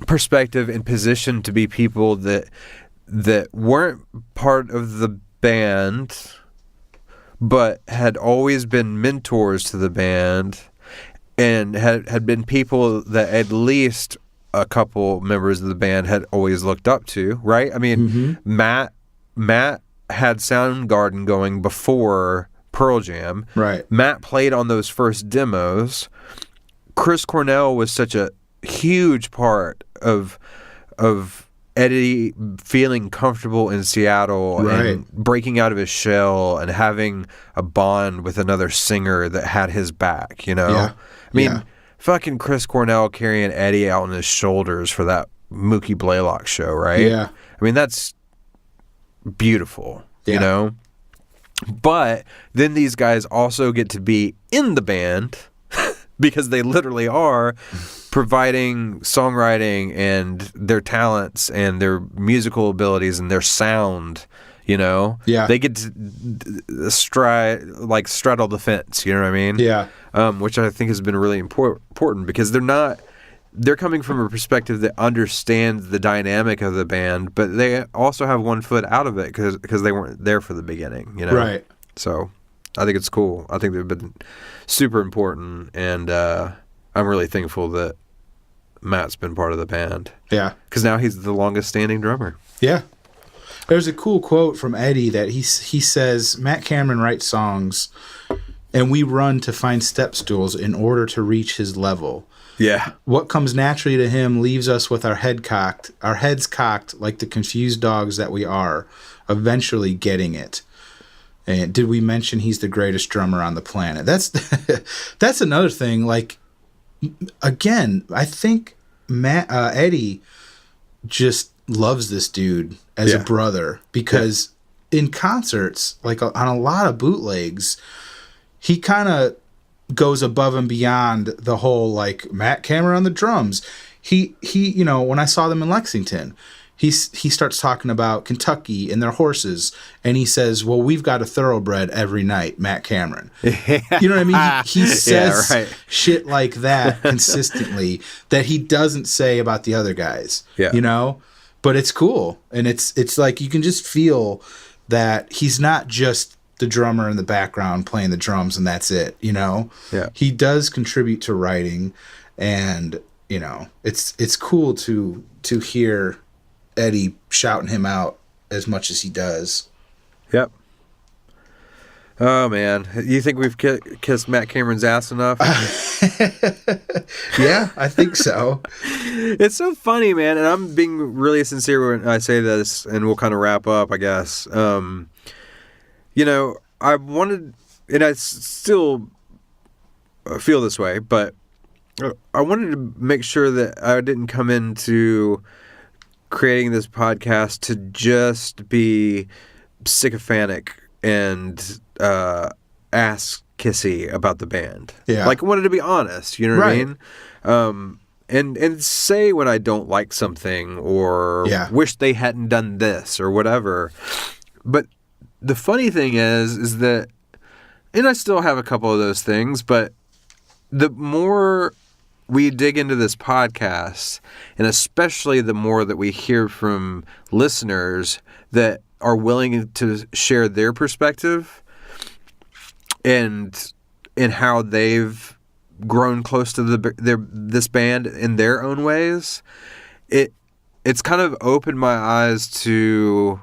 perspective and position to be people that weren't part of the band but had always been mentors to the band and had been people that at least a couple members of the band had always looked up to, right? I mean, Matt had Soundgarden going before Pearl Jam. Right. Matt played on those first demos. Chris Cornell was such a huge part of Eddie feeling comfortable in Seattle and breaking out of his shell and having a bond with another singer that had his back, you know? Yeah. I mean, fucking Chris Cornell carrying Eddie out on his shoulders for that Mookie Blaylock show, right? Yeah. I mean, that's beautiful, you Yeah. know? But then these guys also get to be in the band because they literally are providing songwriting and their talents and their musical abilities and their sound, you know? Yeah. They get to straddle the fence, you know what I mean? Yeah. Which I think has been really important because they're coming from a perspective that understands the dynamic of the band, but they also have one foot out of it because they weren't there for the beginning, you know? Right. So I think it's cool. I think they've been super important, and I'm really thankful that Matt's been part of the band. Yeah. Because now he's the longest standing drummer. Yeah. There's a cool quote from Eddie that he says, Matt Cameron writes songs and we run to find step stools in order to reach his level. Yeah. What comes naturally to him leaves us with our heads cocked like the confused dogs that we are, eventually getting it. And did we mention he's the greatest drummer on the planet? That's another thing. Like, again, I think Eddie just loves this dude as a brother because in concerts, like on a lot of bootlegs, he kind of goes above and beyond the whole like Matt Cameron on the drums. He you know, when I saw them in Lexington, he starts talking about Kentucky and their horses, and he says, "Well, we've got a thoroughbred every night, Matt Cameron." You know what I mean? He says shit like that consistently that he doesn't say about the other guys. Yeah. You know? But it's cool, and it's like you can just feel that he's not just the drummer in the background playing the drums and that's it, you know? Yeah. He does contribute to writing, and you know, it's cool to hear Eddie shouting him out as much as he does. Yep. Oh man, you think we've kissed Matt Cameron's ass enough? Yeah, I think so. It's so funny, man, and I'm being really sincere when I say this, and we'll kind of wrap up, I guess. You know, I wanted, and I still feel this way, but I wanted to make sure that I didn't come into creating this podcast to just be sycophantic and ass kissy about the band. Yeah. Like I wanted to be honest, you know what Right. I mean? And say when I don't like something or wish they hadn't done this or whatever. But the funny thing is that, and I still have a couple of those things, but the more we dig into this podcast, and especially the more that we hear from listeners that are willing to share their perspective and how they've grown close to this band in their own ways, it's kind of opened my eyes to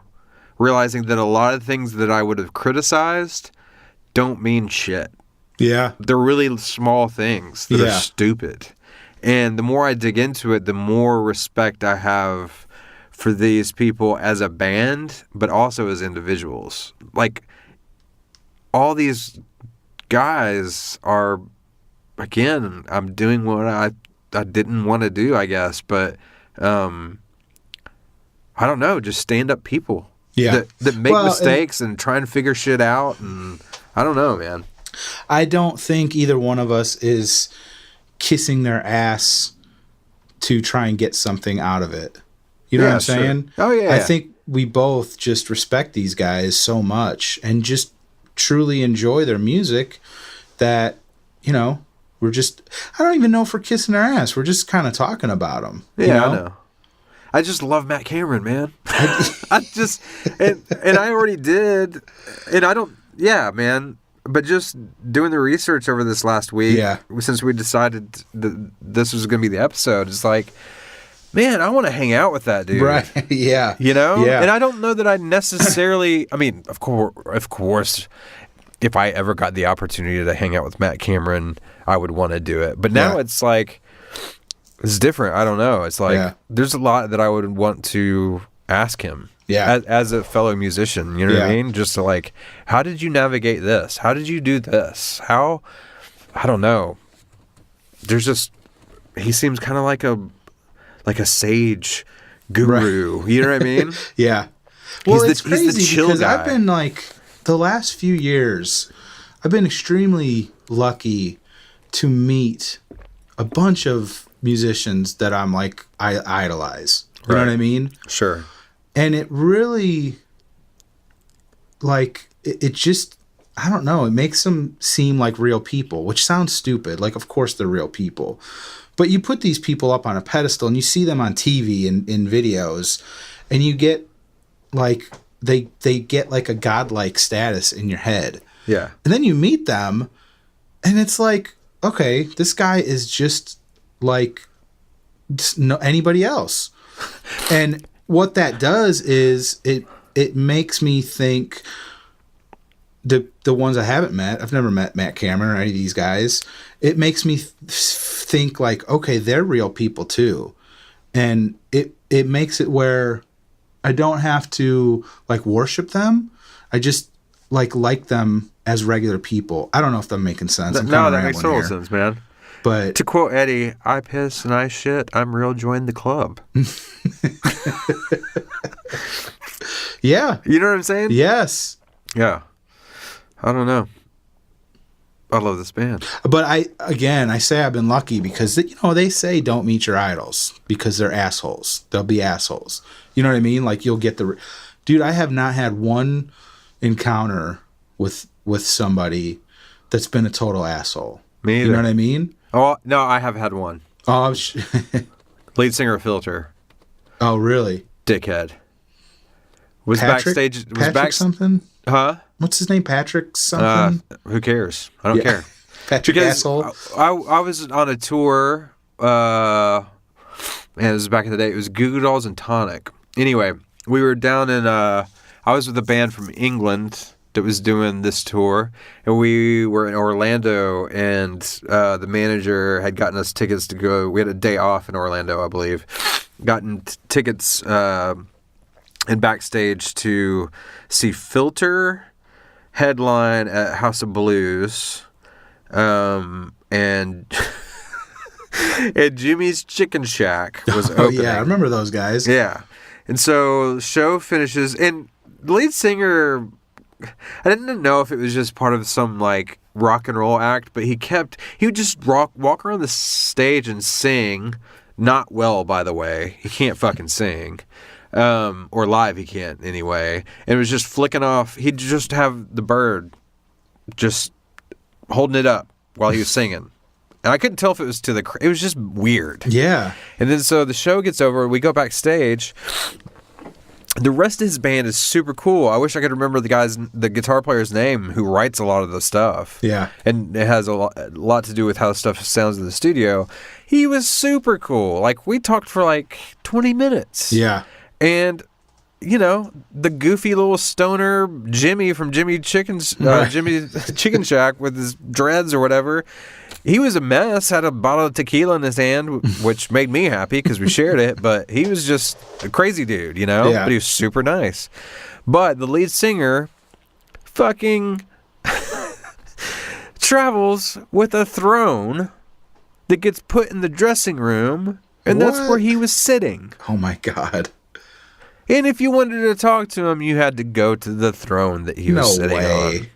realizing that a lot of things that I would have criticized don't mean shit. Yeah. They're really small things that are Yeah. stupid. And the more I dig into it, the more respect I have for these people as a band, but also as individuals. Like, all these guys are, again, I'm doing what I didn't want to do, I guess, but I don't know, just stand-up people. Yeah. That make Well, mistakes and try and figure shit out, and I don't know, man. I don't think either one of us is kissing their ass to try and get something out of it. You know Yeah, what I'm sure. saying? Oh, yeah. I think we both just respect these guys so much and just truly enjoy their music that, you know, we're just, I don't even know if we're kissing their ass. We're just kind of talking about them. Yeah, you know? I know. I just love Matt Cameron, man. I just, and I already did, and I don't, yeah, man. But just doing the research over this last week, Yeah. since we decided that this was going to be the episode, it's like, man, I want to hang out with that dude. Right. Yeah. You know? Yeah. And I don't know that I necessarily, I mean, of course, if I ever got the opportunity to hang out with Matt Cameron, I would want to do it. But now Yeah. it's like, it's different. I don't know. It's like, Yeah. there's a lot that I would want to ask him. Yeah. As a fellow musician, you know what I Yeah. mean? Just to like, how did you navigate this? How did you do this? How, I don't know. There's just, he seems kind of like a sage guru. You know what I mean? Yeah. Well, He's it's the- he's the crazy chill because guy. I've been like the last few years, I've been extremely lucky to meet a bunch of musicians that I'm like I idolize. You know Right. what I mean? Sure. And it really, like, it just, I don't know, it makes them seem like real people, which sounds stupid. Like, of course they're real people. But you put these people up on a pedestal and you see them on TV and in videos, and you get, like, they get, like, a godlike status in your head. Yeah. And then you meet them, and it's like, okay, this guy is just like anybody else. And what that does is it makes me think the ones I haven't met, I've never met Matt Cameron or any of these guys. It makes me think like, okay, they're real people too. And it makes it where I don't have to like worship them. I just like them as regular people. I don't know if I'm making sense. I'm No, kinda that makes rambling total here. sense, man. But To quote Eddie, I piss and I shit. I'm real. Join the club. yeah, You know what I'm saying? yes. Yeah. I don't know. I love this band. But I say I've been lucky because, you know, they say don't meet your idols because they're assholes. They'll be assholes. You know what I mean? Like, you'll get dude, I have not had one encounter with somebody that's been a total asshole. Me You know either. what I mean? Oh, no, I have had one. Oh, Lead singer of Filter. oh, really? Dickhead. Was Patrick? backstage. Was Patrick back. something? Huh? What's his name? Patrick something? Who cares? I don't Yeah. care. Patrick Because asshole. I was on a tour. And it was back in the day. It was Goo Goo Dolls and Tonic. Anyway, we were down in. I was with a band from England that was doing this tour, and we were in Orlando, and the manager had gotten us tickets to go. We had a day off in Orlando, I believe. Gotten tickets and backstage to see Filter headline at House of Blues, and and Jimmy's Chicken Shack was Oh, opening. yeah. I remember those guys. Yeah. And so the show finishes, and the lead singer, I didn't know if it was just part of some like rock and roll act, but he would just walk around the stage and sing. Not well, by the way. He can't fucking sing. Or live, he can't anyway. And it was just flicking off. He'd just have the bird just holding it up while he was singing. And I couldn't tell if it was it was just weird. Yeah. And then so the show gets over, we go backstage. The rest of his band is super cool. I wish I could remember the guitar player's name who writes a lot of the stuff. Yeah. And it has a lot to do with how stuff sounds in the studio. He was super cool. Like, we talked for like 20 minutes. Yeah. And the goofy little stoner Jimmy from Jimmy Chicken Shack with his dreads or whatever. He was a mess, had a bottle of tequila in his hand, which made me happy because we shared it, but he was just a crazy dude, Yeah. But he was super nice. But the lead singer fucking travels with a throne that gets put in the dressing room, and that's What? where he was sitting. Oh my God. And if you wanted to talk to him, you had to go to the throne that he was No sitting way.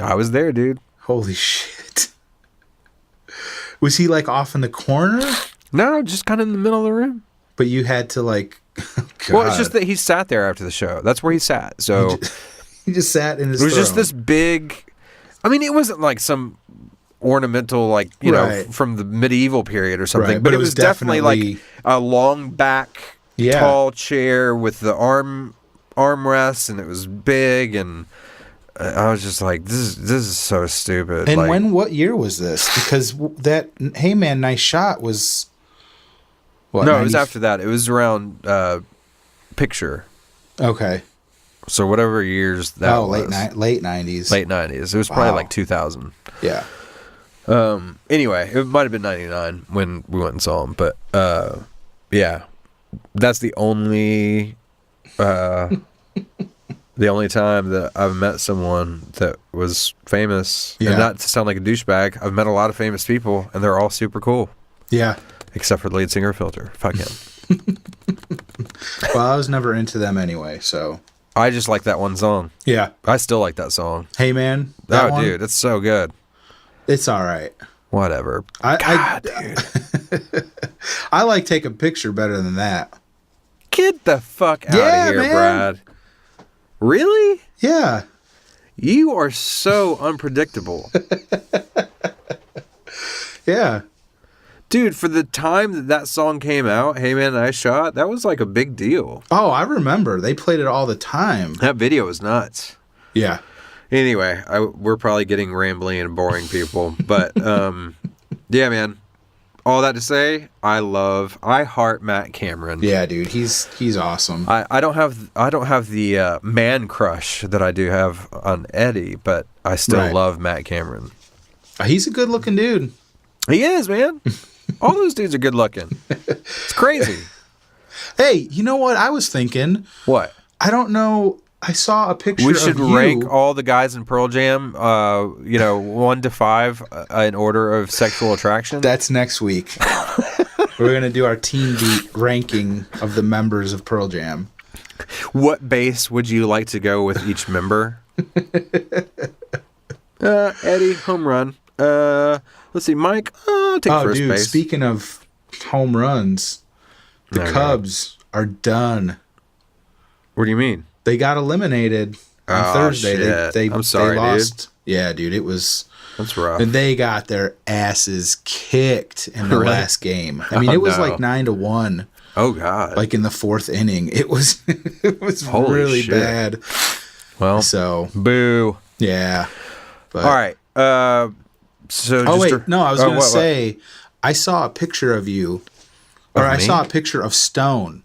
on. I was there, dude. Holy shit. Was he like off in the corner? No, just kind of in the middle of the room. But you had to like. Well, it's just that he sat there after the show. That's where he sat. So he just sat in his. it was just throne. this big. I mean, it wasn't like some ornamental, like Right. from the medieval period or something. Right, But it was definitely like a long back, Yeah. tall chair with the armrests, and it was big. And I was just like, this is so stupid. And like, what year was this? Because that Hey Man, Nice Shot was. What, No, it was 90? after that. It was around Picture. Okay. So whatever years that Oh, was. late 90s. Late 90s. It was probably Wow. like 2000. Yeah. Anyway, it might have been 99 when we went and saw him. But yeah, that's the only time that I've met someone that was famous. Yeah. And not to sound like a douchebag, I've met a lot of famous people, and they're all super cool. Yeah. Except for the lead singer, Filter. Fuck him. Well, I was never into them anyway, so. I just like that one song. Yeah. I still like that song. Hey Man. That Oh, one, dude, it's so good. It's all right. Whatever. I Dude. I like Take a Picture better than that. Get the fuck out Yeah, of here, man. Brad. Really? Yeah. You are so unpredictable. Yeah. Dude, for the time that song came out, Hey Man, Nice Shot, that was like a big deal. Oh, I remember. They played it all the time. That video was nuts. Yeah. Anyway, we're probably getting rambling and boring people. But, yeah, man. All that to say, I heart Matt Cameron. Yeah, dude. He's awesome. I don't have the man crush that I do have on Eddie, but I still Right. love Matt Cameron. He's a good looking dude. He is, man. All those dudes are good looking. It's crazy. Hey, you know what I was thinking? What? I don't know. I saw a picture We should of you. rank all the guys in Pearl Jam, 1 to 5 in order of sexual attraction. That's next week. We're going to do our Teen Beat ranking of the members of Pearl Jam. What base would you like to go with each member? Eddie, home run. Let's see, Mike. Take Oh, first dude, base. speaking of home runs, the Okay. Cubs are done. What do you mean? They got eliminated on Oh, Thursday. shit. They I'm sorry, they lost. Yeah, dude, it was. That's rough. And they got their asses kicked in the Really? last game. I mean, Oh, it was no. like 9-1, Oh God. like in the fourth inning. It was it was Holy really shit. bad. well, So boo. yeah. But, All right. So. Oh just wait, to- no, I was oh, gonna what? say, I saw a picture of you, or Of I me? saw a picture of Stone.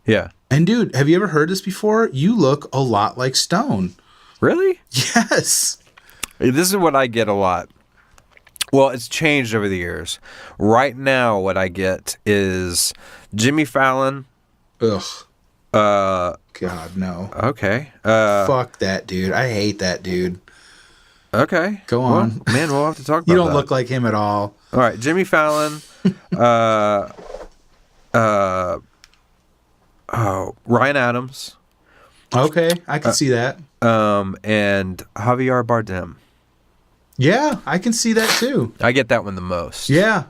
Yeah. And dude, have you ever heard this before? You look a lot like Stone. Really? Yes. This is what I get a lot. Well, it's changed over the years. Right now, what I get is Jimmy Fallon. Ugh. Uh, God, no. okay. Fuck that dude. I hate that dude. Okay. Go Well, on. man, we'll have to talk about You don't that. look like him at all. All right, Jimmy Fallon. Ryan Adams. Okay, I can see that. And Javier Bardem. Yeah, I can see that too. I get that one the most. Yeah.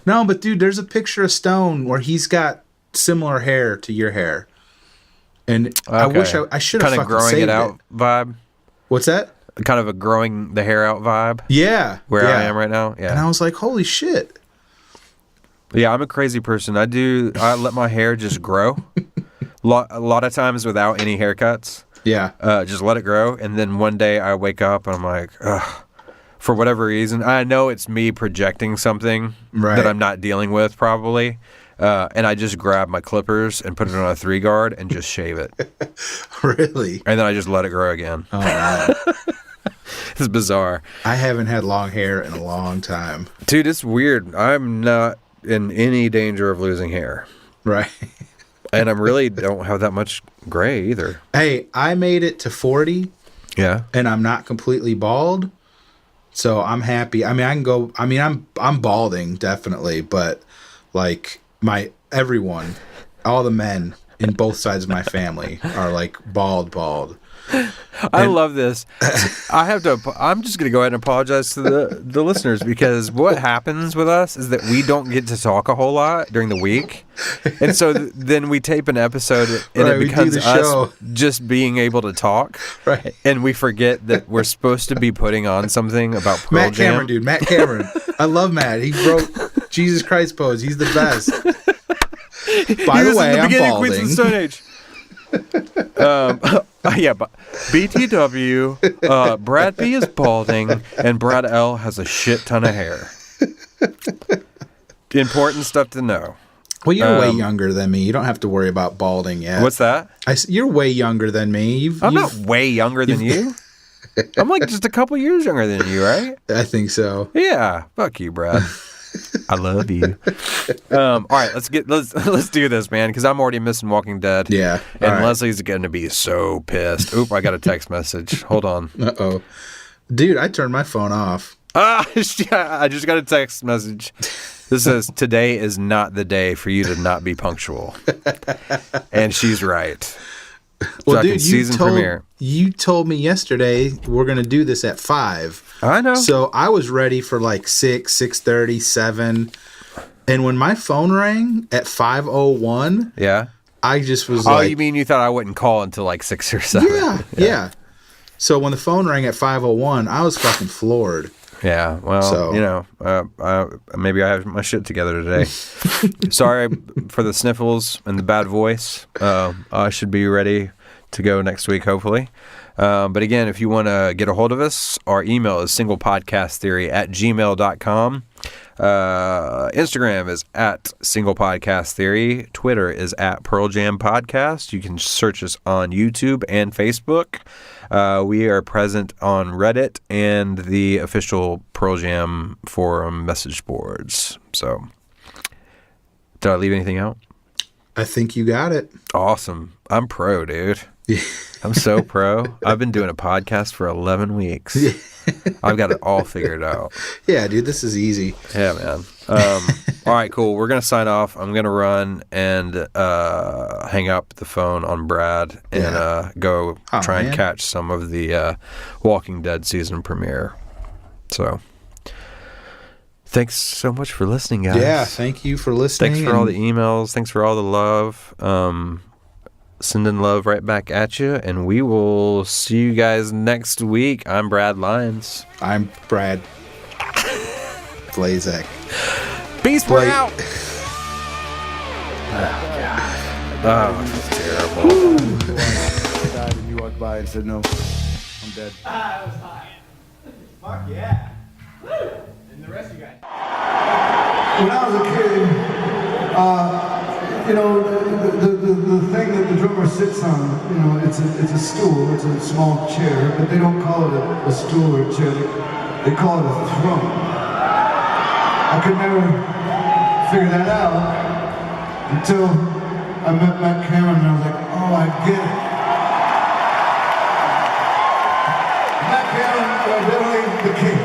No, but dude, there's a picture of Stone where he's got similar hair to your hair. And I Okay. wish I should have kind fucking of growing saved it out vibe. What's that? Kind of a growing the hair out vibe. Yeah. Where yeah. I am right now. Yeah. And I was like, holy shit. Yeah, I'm a crazy person. I let my hair just grow. A lot of times without any haircuts. Yeah. Just let it grow. And then one day I wake up and I'm like, ugh, for whatever reason. I know it's me projecting something Right. that I'm not dealing with probably. And I just grab my clippers and put it on a 3-guard and just shave it. Really? And then I just let it grow again. Oh, wow. It's bizarre. I haven't had long hair in a long time. Dude, it's weird. I'm not in any danger of losing hair. Right. And I really don't have that much gray either. Hey, I made it to 40 Yeah. and I'm not completely bald. So I'm happy. I mean, I can go, I mean, I'm balding definitely, but like everyone, all the men in both sides of my family are like bald. I love this. I'm just going to go ahead and apologize to the listeners, because what happens with us is that we don't get to talk a whole lot during the week. And so then we tape an episode and Right, it we do becomes the us show. just being able to talk. Right. And we forget that we're supposed to be putting on something about Pearl Matt Jam. Cameron, dude. Matt Cameron. I love Matt. He wrote Jesus Christ pose. He's the best. By He the was way, in the I'm beginning of Queens of the balding. Stone Age. Yeah, but BTW, Brad B is balding, and Brad L has a shit ton of hair. Important stuff to know. Well, you're way younger than me. You don't have to worry about balding yet. What's that? You're way younger than me. I'm not way younger than you. I'm like just a couple years younger than you, right? I think so. Yeah. Fuck you, Brad. I love you. All right, let's do this, man, because I'm already missing Walking Dead. Yeah. And All right. Leslie's going to be so pissed. Oop, I got a text message. Hold on. Uh-oh. Dude, I turned my phone off. I just got a text message. This says, today is not the day for you to not be punctual. And she's right. Well, Fucking dude, season premiere. you told me yesterday we're going to do this at 5. I know. So I was ready for like 6, 6:30, 7. And when my phone rang at 5:01, Yeah. I just was Oh, like, you mean you thought I wouldn't call until like 6 or 7? yeah. So when the phone rang at 5:01, I was fucking floored. Yeah, well, So- maybe I have my shit together today. Sorry for the sniffles and the bad voice. I should be ready to go next week, hopefully. But again, if you want to get a hold of us, our email is singlepodcasttheory@gmail.com. Instagram is @singlepodcasttheory. Twitter is @PearlJamPodcast. You can search us on YouTube and Facebook. We are present on Reddit and the official Pearl Jam forum message boards. So, did I leave anything out? I think you got it. Awesome. I'm pro, dude. I'm so pro. I've been doing a podcast for 11 weeks. I've got it all figured out. Yeah, dude, this is easy. Yeah, man. All right, cool. We're going to sign off. I'm going to run and hang up the phone on Brad and go try and catch some of the Walking Dead season premiere. So, thanks so much for listening, guys. Yeah, thank you for listening. Thanks for all the emails. Thanks for all the love. Sending love right back at you, and we will see you guys next week. I'm Brad Lyons. I'm Brad Blazek. Peace, we're out. Oh, that's terrible. And you walked by and said, no, I'm dead. Fuck yeah. And the rest of you guys. When I was a kid, you know, the thing that the drummer sits on, you know, it's a stool, it's a small chair, but they don't call it a stool or a chair, they call it a throne. I could never figure that out until I met Matt Cameron and I was like, oh, I get it. Matt Cameron, definitely the king.